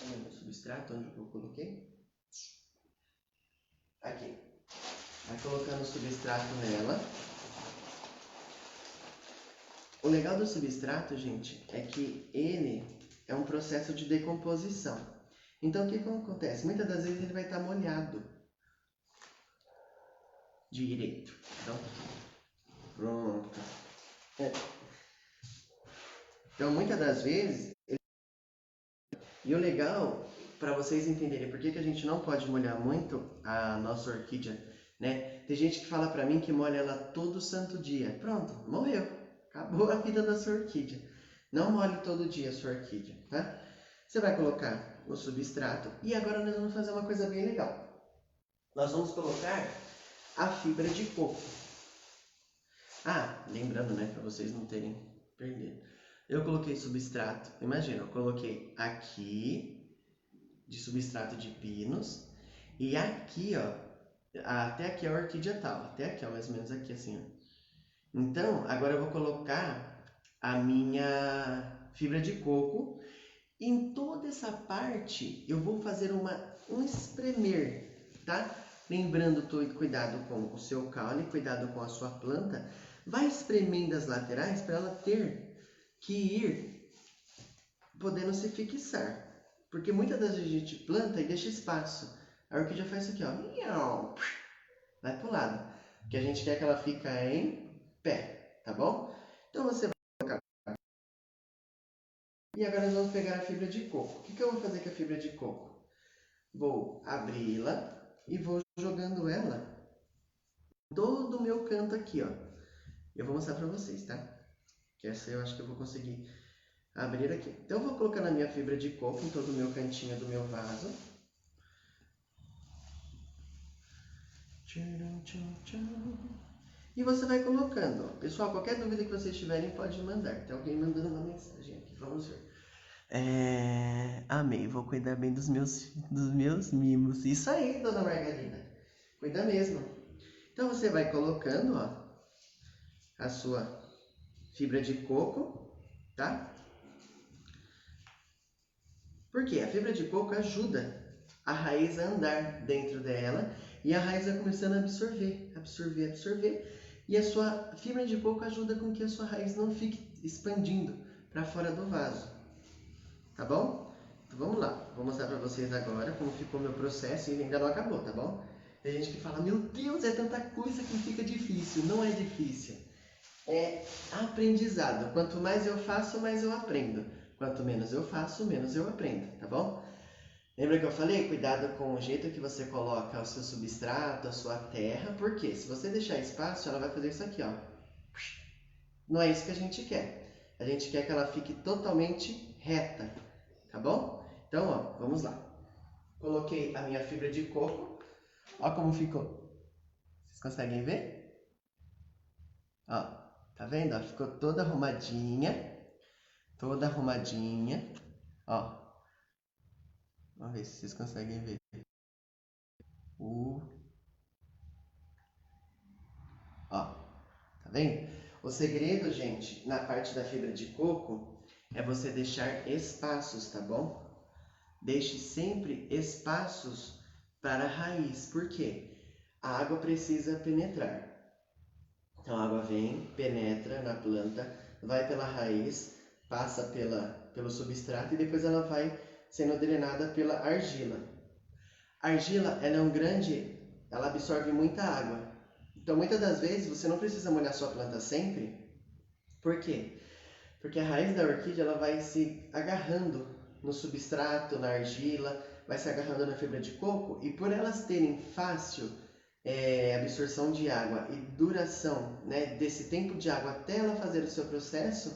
O substrato, onde eu coloquei? Aqui. Vai colocando o substrato nela. O legal do substrato, gente, é que ele é um processo de decomposição. Então, o que acontece? Muitas das vezes ele vai estar molhado direito. Então, pronto. Então, muitas das vezes, e o legal, para vocês entenderem por que a gente não pode molhar muito a nossa orquídea, né? Tem gente que fala para mim que molha ela todo santo dia. Pronto, morreu. Acabou a vida da sua orquídea. Não molhe todo dia a sua orquídea, tá? Você vai colocar o substrato e agora nós vamos fazer uma coisa bem legal. Nós vamos colocar a fibra de coco. Ah, lembrando, né, para vocês não terem perdido. Eu coloquei substrato, imagina, eu coloquei aqui de substrato de pinos e aqui, ó, até aqui a orquídea tá, ó, até aqui, ó, mais ou menos aqui assim, ó. Então, agora eu vou colocar a minha fibra de coco. Em toda essa parte, eu vou fazer um espremer, tá? Lembrando, cuidado com o seu caule, cuidado com a sua planta. Vai espremendo as laterais para ela ter que ir podendo se fixar. Porque muitas das vezes a gente planta e deixa espaço. A orquídea faz isso aqui, ó. Vai pro lado. Porque a gente quer que ela fique em pé, tá bom? Então você vai colocar. E agora nós vamos pegar a fibra de coco. O que eu vou fazer com a fibra de coco? Vou abri-la e vou jogando ela todo o meu canto aqui, ó. Eu vou mostrar pra vocês, tá? Que essa eu acho que eu vou conseguir abrir aqui. Então eu vou colocar a minha fibra de coco em todo o meu cantinho do meu vaso. E você vai colocando, ó. Pessoal, qualquer dúvida que vocês tiverem, pode mandar. Tem alguém mandando uma mensagem aqui, vamos ver. Amei, vou cuidar bem dos meus mimos. Isso aí, dona Margarida. Cuida mesmo. Então você vai colocando, ó, a sua fibra de coco, tá? Porque a fibra de coco ajuda a raiz a andar dentro dela e a raiz vai começando a absorver. E a sua fibra de coco ajuda com que a sua raiz não fique expandindo para fora do vaso. Tá bom? Então vamos lá. Vou mostrar para vocês agora como ficou o meu processo e ainda não acabou, tá bom? Tem gente que fala, meu Deus, é tanta coisa que fica difícil. Não é difícil. É aprendizado. Quanto mais eu faço, mais eu aprendo. Quanto menos eu faço, menos eu aprendo, tá bom? Lembra que eu falei? Cuidado com o jeito que você coloca o seu substrato, a sua terra, porque se você deixar espaço, ela vai fazer isso aqui, ó. Não é isso que a gente quer. A gente quer que ela fique totalmente reta, tá bom? Então, ó, vamos lá. Coloquei a minha fibra de coco. Ó como ficou. Vocês conseguem ver? Ó, tá vendo? Ó, ficou toda arrumadinha. Toda arrumadinha. Ó. Vamos ver se vocês conseguem ver. Ó, tá vendo? O segredo, gente, na parte da fibra de coco, é você deixar espaços, tá bom? Deixe sempre espaços para a raiz. Por quê? A água precisa penetrar. Então a água vem, penetra na planta, vai pela raiz, passa pelo substrato e depois ela vai sendo drenada pela argila. A argila, ela absorve muita água. Então muitas das vezes você não precisa molhar sua planta sempre. Por quê? Porque a raiz da orquídea ela vai se agarrando no substrato, na argila, vai se agarrando na fibra de coco e por elas terem fácil absorção de água e duração, né, desse tempo de água até ela fazer o seu processo,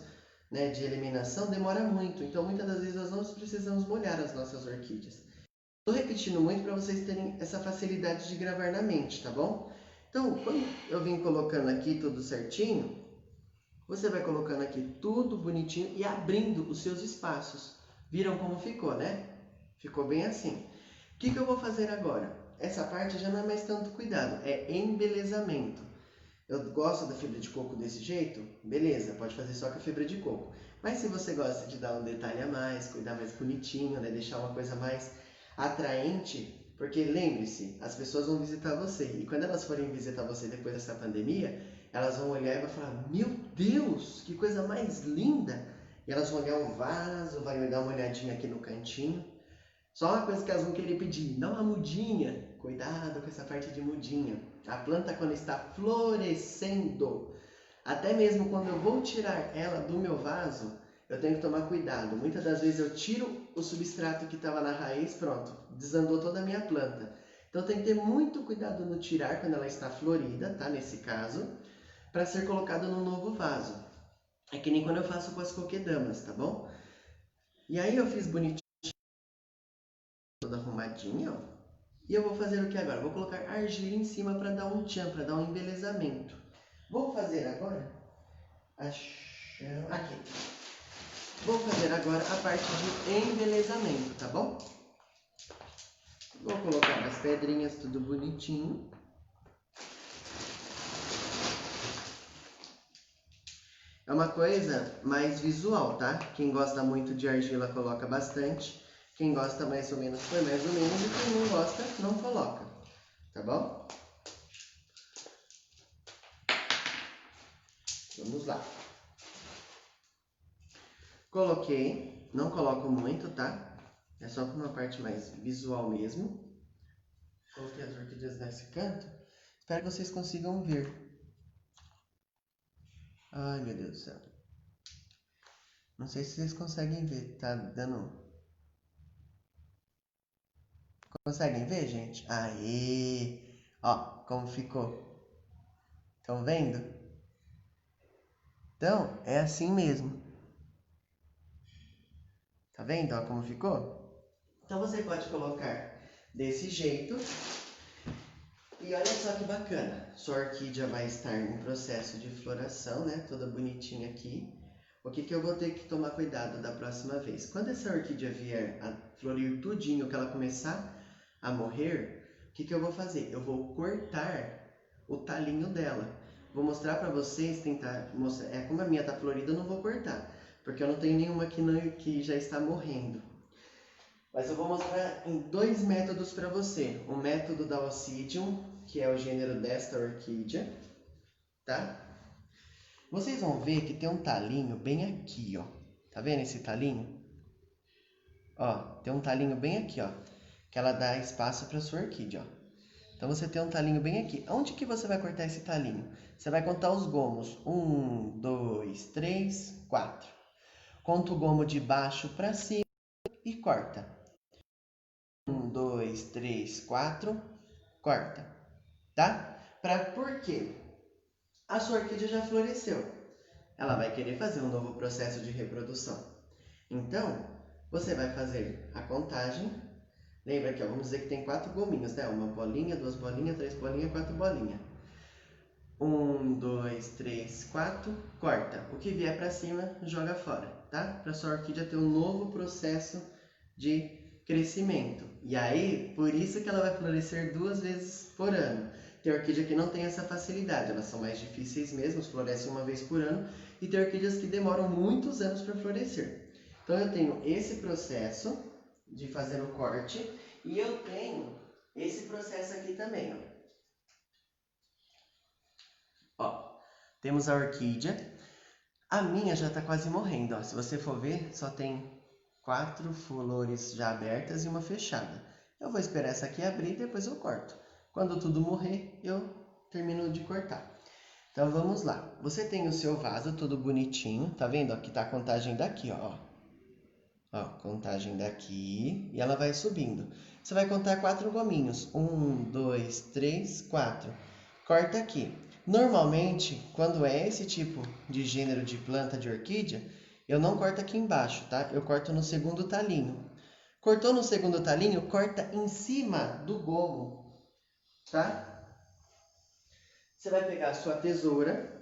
né, de eliminação demora muito. Então, muitas das vezes nós não precisamos molhar as nossas orquídeas. Estou repetindo muito para vocês terem essa facilidade de gravar na mente, tá bom? Então, quando eu vim colocando aqui tudo certinho, você vai colocando aqui tudo bonitinho e abrindo os seus espaços. Viram como ficou, né? Ficou bem assim. O que eu vou fazer agora? Essa parte já não é mais tanto cuidado, é embelezamento. Eu gosto da fibra de coco desse jeito? Beleza, pode fazer só com a fibra de coco. Mas se você gosta de dar um detalhe a mais, cuidar mais bonitinho, né? Deixar uma coisa mais atraente, porque lembre-se, as pessoas vão visitar você. E quando elas forem visitar você depois dessa pandemia, elas vão olhar e vão falar, meu Deus, que coisa mais linda! E elas vão olhar o vaso, vai dar uma olhadinha aqui no cantinho. Só uma coisa que elas vão querer pedir, não a mudinha. Cuidado com essa parte de mudinha. A planta quando está florescendo, até mesmo quando eu vou tirar ela do meu vaso, eu tenho que tomar cuidado. Muitas das vezes eu tiro o substrato que estava na raiz, pronto, desandou toda a minha planta. Então tem que ter muito cuidado no tirar quando ela está florida, tá? Nesse caso, para ser colocado no novo vaso. É que nem quando eu faço com as coquedamas, tá bom? E aí eu fiz bonitinho, toda arrumadinha, ó. E eu vou fazer o que agora? Vou colocar argila em cima para dar um tchan, para dar um embelezamento. Vou fazer agora... Aqui. Vou fazer agora a parte de embelezamento, tá bom? Vou colocar as pedrinhas tudo bonitinho. É uma coisa mais visual, tá? Quem gosta muito de argila coloca bastante. Quem gosta mais ou menos põe mais ou menos. E quem não gosta, não coloca. Tá bom? Vamos lá. Coloquei. Não coloco muito, tá? É só para uma parte mais visual mesmo. Coloquei as orquídeas nesse canto. Espero que vocês consigam ver. Ai, meu Deus do céu. Não sei se vocês conseguem ver. Tá dando... Conseguem ver, gente? Aê! Ó, como ficou. Estão vendo? Então, é assim mesmo. Tá vendo, ó, como ficou? Então, você pode colocar desse jeito. E olha só que bacana. Sua orquídea vai estar em processo de floração, né? Toda bonitinha aqui. O que eu vou ter que tomar cuidado da próxima vez? Quando essa orquídea vier a florir tudinho, que ela começar a morrer, o que eu vou fazer? Eu vou cortar o talinho dela. Vou mostrar para vocês, tentar mostrar. Como a minha tá florida, eu não vou cortar, porque eu não tenho nenhuma que já está morrendo. Mas eu vou mostrar em dois métodos para você. O método da Oncidium, que é o gênero desta orquídea, tá? Vocês vão ver que tem um talinho bem aqui, ó. Tá vendo esse talinho? Ó, tem um talinho bem aqui, ó, que ela dá espaço para sua orquídea, ó. Então você tem um talinho bem aqui. Onde que você vai cortar esse talinho? Você vai contar os gomos. 1, 2, 3, 4. Conta o gomo de baixo para cima e corta. 1, 2, 3, 4, corta. Tá? Por quê? A sua orquídea já floresceu. Ela vai querer fazer um novo processo de reprodução. Então, você vai fazer a contagem. Lembra que, ó, vamos dizer que tem 4 gominhos, né? Uma bolinha, 2 bolinhas, 3 bolinhas, 4 bolinhas. 1, 2, 3, 4, corta. O que vier para cima, joga fora, tá? Para sua orquídea ter um novo processo de crescimento. E aí, por isso que ela vai florescer 2 vezes por ano. Tem orquídea que não tem essa facilidade, elas são mais difíceis mesmo, florescem 1 vez por ano. E tem orquídeas que demoram muitos anos para florescer. Então eu tenho esse processo de fazer o corte e eu tenho esse processo aqui também, ó. Ó, temos a orquídea. A minha já está quase morrendo, ó. Se você for ver, só tem 4 flores já abertas e uma fechada. Eu vou esperar essa aqui abrir e depois eu corto. Quando tudo morrer, eu termino de cortar. Então vamos lá. Você tem o seu vaso todo bonitinho, tá vendo? Aqui tá a contagem daqui, ó. Ó, contagem daqui e ela vai subindo. Você vai contar 4 gominhos. 1, 2, 3, 4. Corta aqui. Normalmente, quando é esse tipo de gênero de planta de orquídea, Eu não corto aqui embaixo, tá? Eu corto no segundo talinho. Cortou no segundo talinho, corta em cima do gomo, tá? Você vai pegar a sua tesoura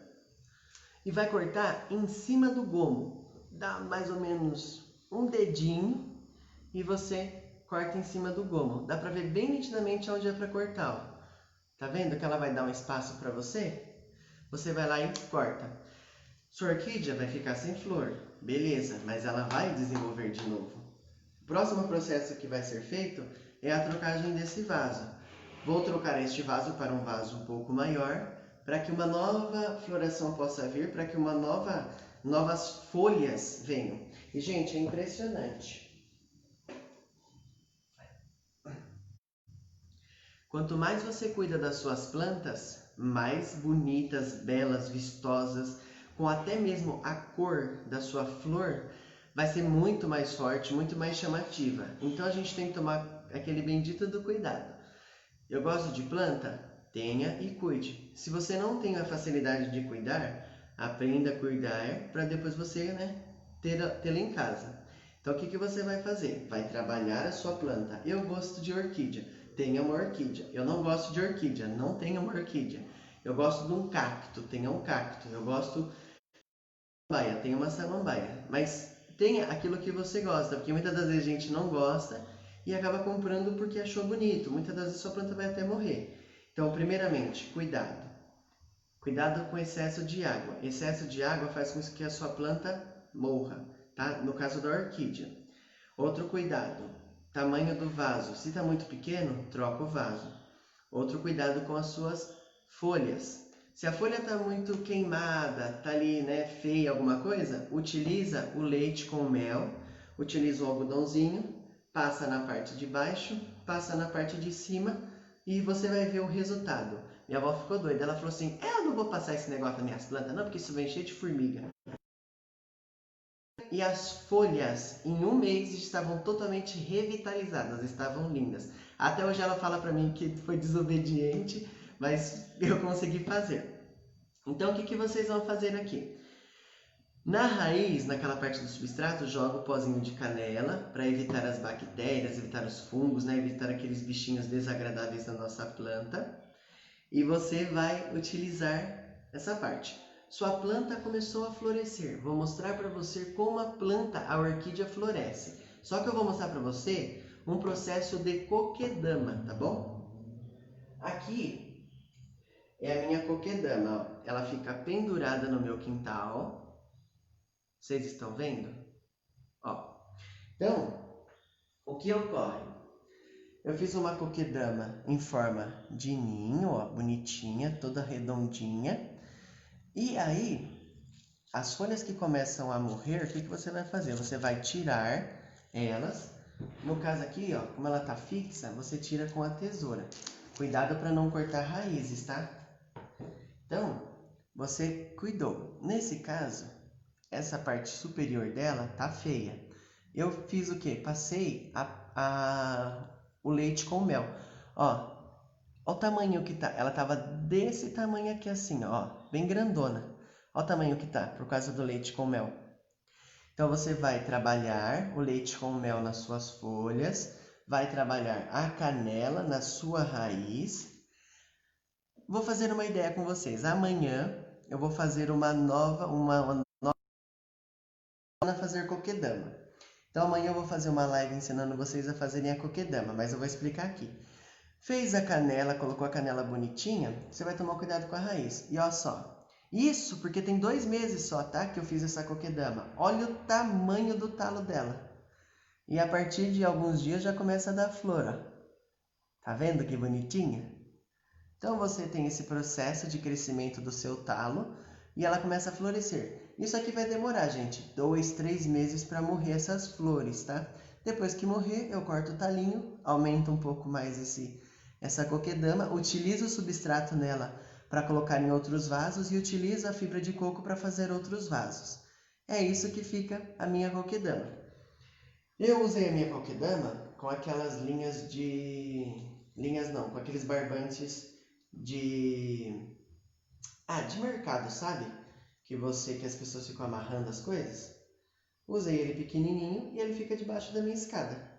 e vai cortar em cima do gomo. Dá mais ou menos um dedinho e você corta em cima do gomo. Dá pra ver bem nitidamente onde é pra cortar, ó. Tá vendo que ela vai dar um espaço pra você? Você vai lá e corta. Sua orquídea vai ficar sem flor, beleza, mas ela vai desenvolver de novo. O próximo processo que vai ser feito é a trocagem desse vaso. Vou trocar este vaso para um vaso um pouco maior, para que uma nova floração possa vir, para que novas folhas venham. E, gente, é impressionante. Quanto mais você cuida das suas plantas, mais bonitas, belas, vistosas, com até mesmo a cor da sua flor, vai ser muito mais forte, muito mais chamativa. Então a gente tem que tomar aquele bendito do cuidado. Eu gosto de planta? Tenha e cuide. Se você não tem a facilidade de cuidar, aprenda a cuidar para depois você, tê-la em casa. Então o que você vai fazer? Vai trabalhar a sua planta. Eu gosto de orquídea. Tenha uma orquídea. Eu não gosto de orquídea. Não tenha uma orquídea. Eu gosto de um cacto. Tenha um cacto. Eu gosto de samambaia. Tenha uma samambaia. Mas tenha aquilo que você gosta, porque muitas das vezes a gente não gosta e acaba comprando porque achou bonito. Muitas das vezes sua planta vai até morrer. Então, primeiramente, cuidado. Cuidado com excesso de água. Excesso de água faz com que a sua planta morra, tá? No caso da orquídea. Outro cuidado, tamanho do vaso. Se está muito pequeno, troca o vaso. Outro cuidado com as suas folhas. Se a folha está muito queimada, está ali, feia, alguma coisa, utiliza o leite com mel, utiliza o algodãozinho, passa na parte de baixo, passa na parte de cima e você vai ver o resultado. Minha avó ficou doida, ela falou assim, eu não vou passar esse negócio nas minhas plantas não, porque isso vem cheio de formiga. E as folhas, em um mês, estavam totalmente revitalizadas, estavam lindas. Até hoje ela fala para mim que foi desobediente, mas eu consegui fazer. Então, o que vocês vão fazer aqui? Na raiz, naquela parte do substrato, joga o pozinho de canela para evitar as bactérias, evitar os fungos, evitar aqueles bichinhos desagradáveis da nossa planta. E você vai utilizar essa parte. Sua planta começou a florescer. Vou mostrar para você como a planta, a orquídea, floresce. Só que eu vou mostrar para você um processo de coquedama, tá bom? Aqui é a minha coquedama, ó. Ela fica pendurada no meu quintal. Vocês estão vendo? Ó. Então, o que ocorre? Eu fiz uma coquedama em forma de ninho, ó, bonitinha, toda redondinha. E aí, as folhas que começam a morrer, o que você vai fazer? Você vai tirar elas. No caso aqui, ó, como ela está fixa, você tira com a tesoura. Cuidado para não cortar raízes, tá? Então, você cuidou. Nesse caso, essa parte superior dela tá feia. Eu fiz o quê? Passei o leite com mel. Ó, ó o tamanho que tá. Ela tava desse tamanho aqui assim, ó, bem grandona. Ó o tamanho que tá, por causa do leite com mel. Então você vai trabalhar o leite com mel nas suas folhas, vai trabalhar a canela na sua raiz. Vou fazer uma ideia com vocês. Amanhã eu vou fazer uma nova fazer coquedama. Então amanhã eu vou fazer uma live ensinando vocês a fazerem a coquedama, mas eu vou explicar aqui. Fez a canela, colocou a canela bonitinha, você vai tomar cuidado com a raiz. E olha só, isso porque tem 2 meses só, tá? Que eu fiz essa coquedama. Olha o tamanho do talo dela. E a partir de alguns dias já começa a dar flor, ó. Tá vendo que bonitinha? Então você tem esse processo de crescimento do seu talo e ela começa a florescer. Isso aqui vai demorar, gente, 2, 3 meses para morrer essas flores, tá? Depois que morrer, eu corto o talinho, aumento um pouco mais essa coquedama, utilizo o substrato nela para colocar em outros vasos e utilizo a fibra de coco para fazer outros vasos. É isso que fica a minha coquedama. Eu usei a minha coquedama com aquelas linhas de... Linhas não, com aqueles barbantes de mercado, sabe? Que as pessoas ficam amarrando as coisas. Usei ele pequenininho e ele fica debaixo da minha escada.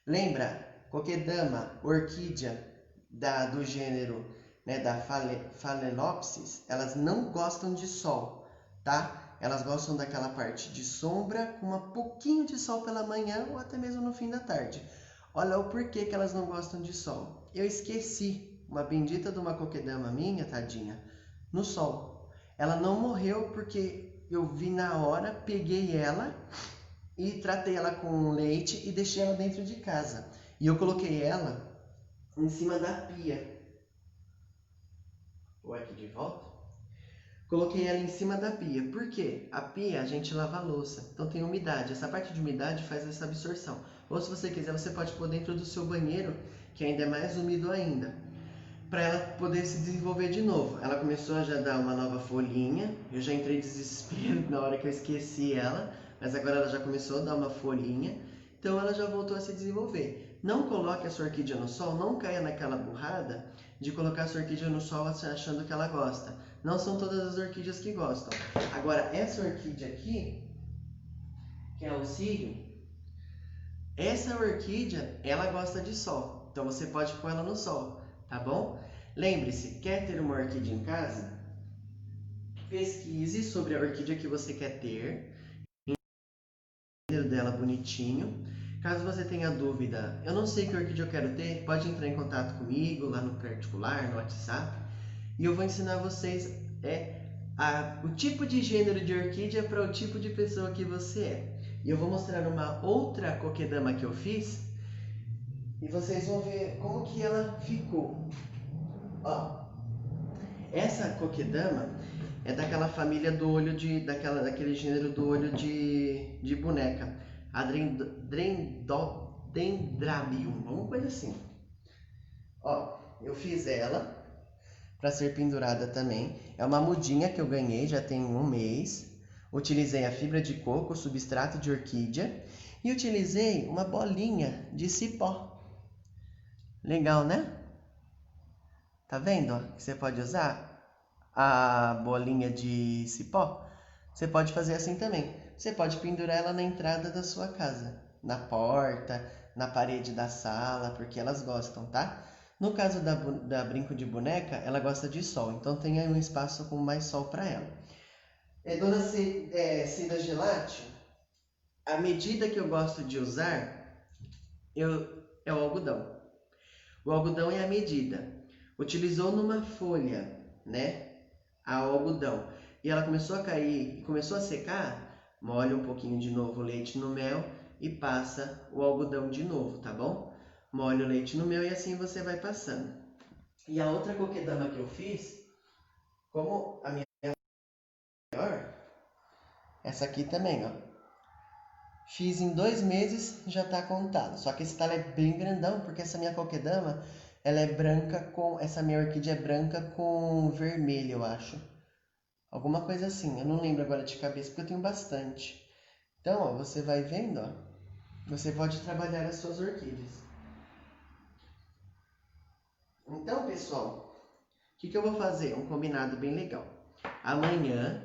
Lembra? Coquedama, orquídea do gênero, né, da Phalaenopsis, elas não gostam de sol, tá? Elas gostam daquela parte de sombra com um pouquinho de sol pela manhã ou até mesmo no fim da tarde. Olha o porquê que elas não gostam de sol. Eu esqueci uma bendita de uma coquedama minha, tadinha, no sol. Ela não morreu porque eu vi na hora, peguei ela e tratei ela com leite e deixei ela dentro de casa. E eu coloquei ela em cima da pia. Ou aqui de volta? Coloquei ela em cima da pia. Por quê? A pia a gente lava a louça, então tem umidade. Essa parte de umidade faz essa absorção. Ou se você quiser, você pode pôr dentro do seu banheiro, que ainda é mais úmido ainda, para ela poder se desenvolver de novo. Ela começou a já dar uma nova folhinha. Eu já entrei em desespero na hora que eu esqueci ela, mas agora ela já começou a dar uma folhinha. Então ela já voltou a se desenvolver. Não coloque a sua orquídea no sol, não caia naquela burrada de colocar a sua orquídea no sol achando que ela gosta. Não são todas as orquídeas que gostam. Agora, essa orquídea aqui, que é o Círio, essa orquídea, ela gosta de sol. Então você pode pôr ela no sol, tá bom? Lembre-se, quer ter uma orquídea em casa? Pesquise sobre a orquídea que você quer ter, o gênero dela bonitinho. Caso você tenha dúvida, eu não sei que orquídea eu quero ter, pode entrar em contato comigo lá no particular, no WhatsApp, e eu vou ensinar vocês o tipo de gênero de orquídea para o tipo de pessoa que você é. E eu vou mostrar uma outra coquedama que eu fiz e vocês vão ver como que ela ficou. Ó, essa coquedama é daquela família do olho daquele gênero do olho de boneca, a Dendrobium, alguma coisa assim. Ó, eu fiz ela para ser pendurada também. É uma mudinha que eu ganhei já tem um mês. Utilizei a fibra de coco, substrato de orquídea e utilizei uma bolinha de cipó. Legal, né? Tá vendo ó, que você pode usar a bolinha de cipó? Você pode fazer assim também. Você pode pendurar ela na entrada da sua casa, na porta, na parede da sala, porque elas gostam, tá? No caso da brinco de boneca, ela gosta de sol, então tem aí um espaço com mais sol para ela. Dona Cida Gelati, a medida que eu gosto de usar é o algodão. O algodão é a medida. Utilizou numa folha, né? A algodão. E ela começou a cair, começou a secar, molha um pouquinho de novo o leite no mel e passa o algodão de novo, tá bom? Molha o leite no mel e assim você vai passando. E a outra coquedama que eu fiz, como a minha maior, essa aqui também, ó. Fiz em 2 meses, já tá contado. Só que esse talho é bem grandão, porque essa minha coquedama, ela é branca com... Essa minha orquídea é branca com vermelho, eu acho. Alguma coisa assim, eu não lembro agora de cabeça, porque eu tenho bastante. Então, ó, você vai vendo, ó. Você pode trabalhar as suas orquídeas. Então, pessoal, o que eu vou fazer? Um combinado bem legal. Amanhã,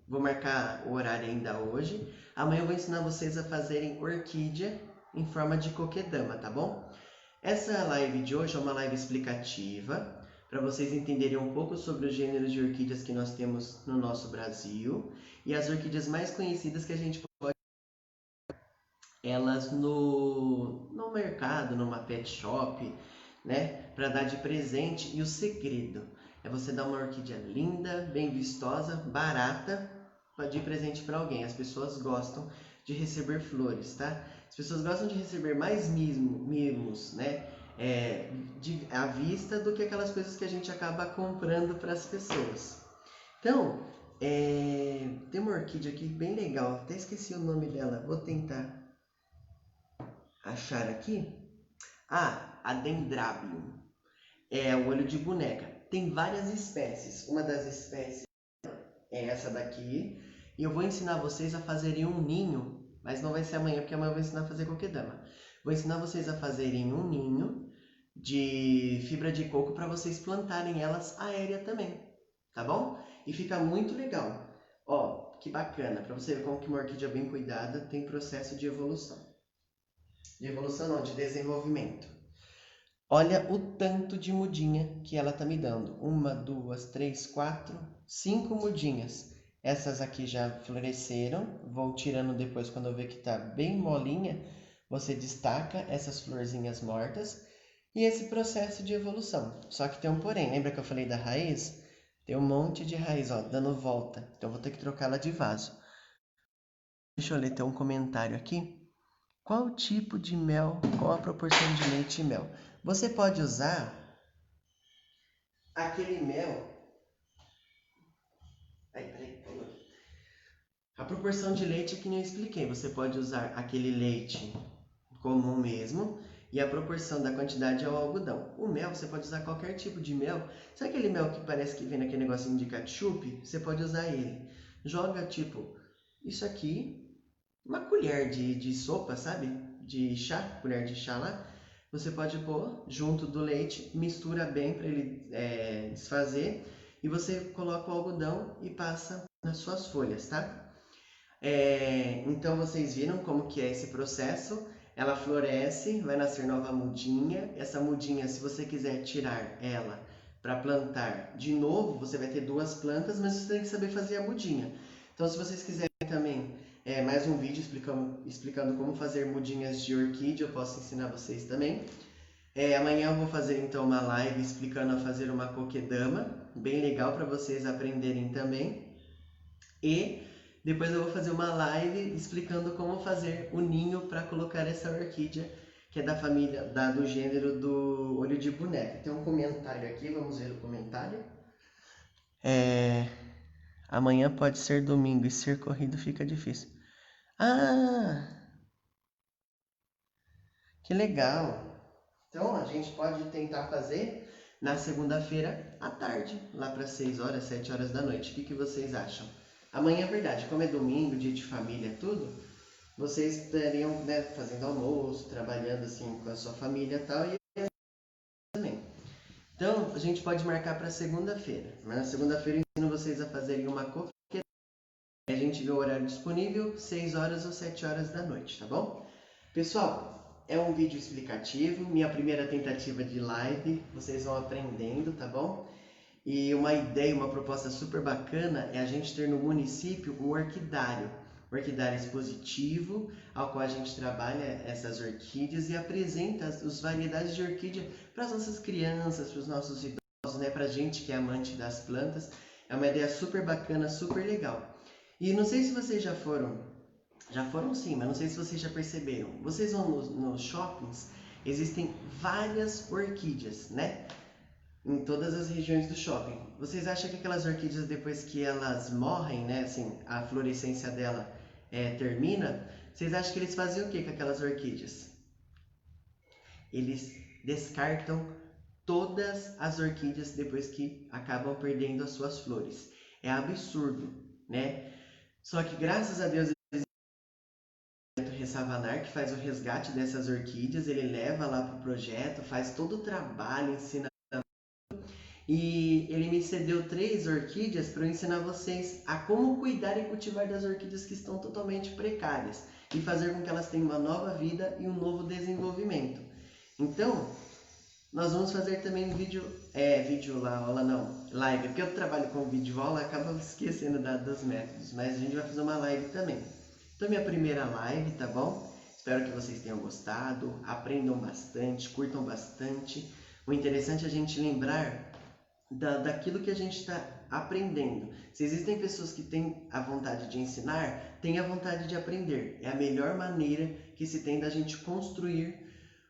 vou marcar o horário ainda hoje. Amanhã eu vou ensinar vocês a fazerem orquídea em forma de coquedama, tá bom? Essa live de hoje é uma live explicativa, para vocês entenderem um pouco sobre os gêneros de orquídeas que nós temos no nosso Brasil e as orquídeas mais conhecidas que a gente pode elas no mercado, numa pet shop, né, para dar de presente. E o segredo é você dar uma orquídea linda, bem vistosa, barata, de presente para alguém. As pessoas gostam de receber flores, tá? As pessoas gostam de receber mais mimos, né, à vista do que aquelas coisas que a gente acaba comprando para as pessoas. Então, tem uma orquídea aqui bem legal, até esqueci o nome dela, vou tentar achar aqui. A Dendrobium. É o olho de boneca. Tem várias espécies. Uma das espécies é essa daqui. E eu vou ensinar vocês a fazerem um ninho. Mas não vai ser amanhã, porque amanhã eu vou ensinar a fazer coquedama. Vou ensinar vocês a fazerem um ninho de fibra de coco para vocês plantarem elas aérea também. Tá bom? E fica muito legal. Ó, que bacana, para você ver como que uma orquídea bem cuidada tem processo de evolução. De evolução não, de desenvolvimento. Olha o tanto de mudinha que ela tá me dando. 1, 2, 3, 4, 5 mudinhas. Essas aqui já floresceram. Vou tirando depois quando eu ver que tá bem molinha. Você destaca essas florzinhas mortas. E esse processo de evolução. Só que tem um porém. Lembra que eu falei da raiz? Tem um monte de raiz, ó, dando volta. Então eu vou ter que trocá-la de vaso. Deixa eu ler, tem um comentário aqui. Qual tipo de mel, qual a proporção de leite e mel? Você pode usar aquele mel. Peraí. A proporção de leite é que nem eu expliquei. Você pode usar aquele leite comum mesmo. E a proporção da quantidade é o algodão. O mel, você pode usar qualquer tipo de mel. Sabe aquele mel que parece que vem naquele negocinho de ketchup? Você pode usar ele. Joga tipo isso aqui. Uma colher de sopa, sabe? De chá, colher de chá lá. Você pode pôr junto do leite, mistura bem para ele desfazer. E você coloca o algodão e passa nas suas folhas, tá? Então vocês viram como que é esse processo. Ela floresce, vai nascer nova mudinha. Essa mudinha, se você quiser tirar ela para plantar de novo, você vai ter 2 plantas, mas você tem que saber fazer a mudinha. Então se vocês quiserem também mais um vídeo explicando como fazer mudinhas de orquídea, eu posso ensinar vocês também. Amanhã eu vou fazer então uma live explicando a fazer uma coquedama, bem legal para vocês aprenderem também. E depois eu vou fazer uma live explicando como fazer o ninho para colocar essa orquídea, que é da família, do gênero do olho de boneca. Tem um comentário aqui, vamos ver o comentário. Amanhã pode ser domingo e ser corrido fica difícil. Ah, que legal! Então a gente pode tentar fazer na segunda-feira à tarde, lá para 6 horas, 7 horas da noite. O que vocês acham? Amanhã é verdade, como é domingo, dia de família, tudo, vocês estariam fazendo almoço, trabalhando assim com a sua família e tal, e eu também. Então a gente pode marcar para segunda-feira. Na segunda-feira eu ensino vocês a fazerem uma coquetel. A gente vê o horário disponível, 6 horas ou 7 horas da noite, tá bom? Pessoal, é um vídeo explicativo, minha primeira tentativa de live, vocês vão aprendendo, tá bom? E uma ideia, uma proposta super bacana é a gente ter no município um orquidário expositivo, ao qual a gente trabalha essas orquídeas e apresenta as variedades de orquídea para as nossas crianças, para os nossos idosos, para a gente que é amante das plantas. É uma ideia super bacana, super legal. E não sei se vocês já foram sim, mas não sei se vocês já perceberam. Vocês vão nos shoppings, existem várias orquídeas, né? Em todas as regiões do shopping. Vocês acham que aquelas orquídeas, depois que elas morrem, né? Assim, a florescência dela termina, vocês acham que eles faziam o que com aquelas orquídeas? Eles descartam todas as orquídeas depois que acabam perdendo as suas flores. É absurdo, né? Só que graças a Deus Ressavanar, que faz o resgate dessas orquídeas, ele leva lá para o projeto, faz todo o trabalho, ensina. E ele me cedeu 3 orquídeas para eu ensinar vocês a como cuidar e cultivar das orquídeas que estão totalmente precárias e fazer com que elas tenham uma nova vida e um novo desenvolvimento. Então, nós vamos fazer também live, porque eu trabalho com vídeo aula, acaba esquecendo dos métodos, mas a gente vai fazer uma live também. Então, minha primeira live, tá bom? Espero que vocês tenham gostado, aprendam bastante, curtam bastante. O interessante é a gente lembrar daquilo que a gente está aprendendo. Se existem pessoas que têm a vontade de ensinar, têm a vontade de aprender. É a melhor maneira que se tem da gente construir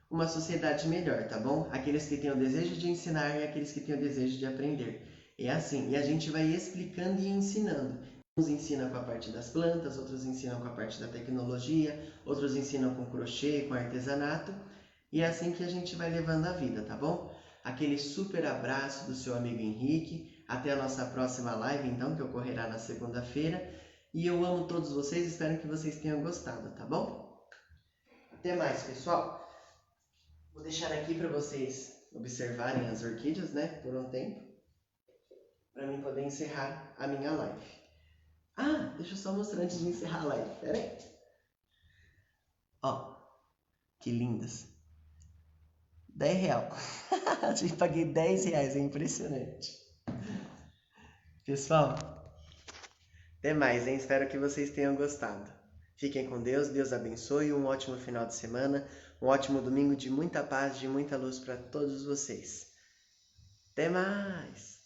uma sociedade melhor, tá bom? Aqueles que têm o desejo de ensinar e aqueles que têm o desejo de aprender. É assim, e a gente vai explicando e ensinando. Uns ensinam com a parte das plantas, outros ensinam com a parte da tecnologia, outros ensinam com crochê, com artesanato, e é assim que a gente vai levando a vida, tá bom? Aquele super abraço do seu amigo Henrique, até a nossa próxima live, então, que ocorrerá na segunda-feira, e eu amo todos vocês, espero que vocês tenham gostado, tá bom? Até mais, pessoal! Vou deixar aqui para vocês observarem as orquídeas, por um tempo, para mim poder encerrar a minha live. Ah, deixa eu só mostrar antes de encerrar a live. Pera aí. Ó, que lindas. R$10. Eu paguei R$10, é impressionante. Pessoal, até mais, hein? Espero que vocês tenham gostado. Fiquem com Deus, Deus abençoe, um ótimo final de semana, um ótimo domingo de muita paz, de muita luz para todos vocês. Até mais!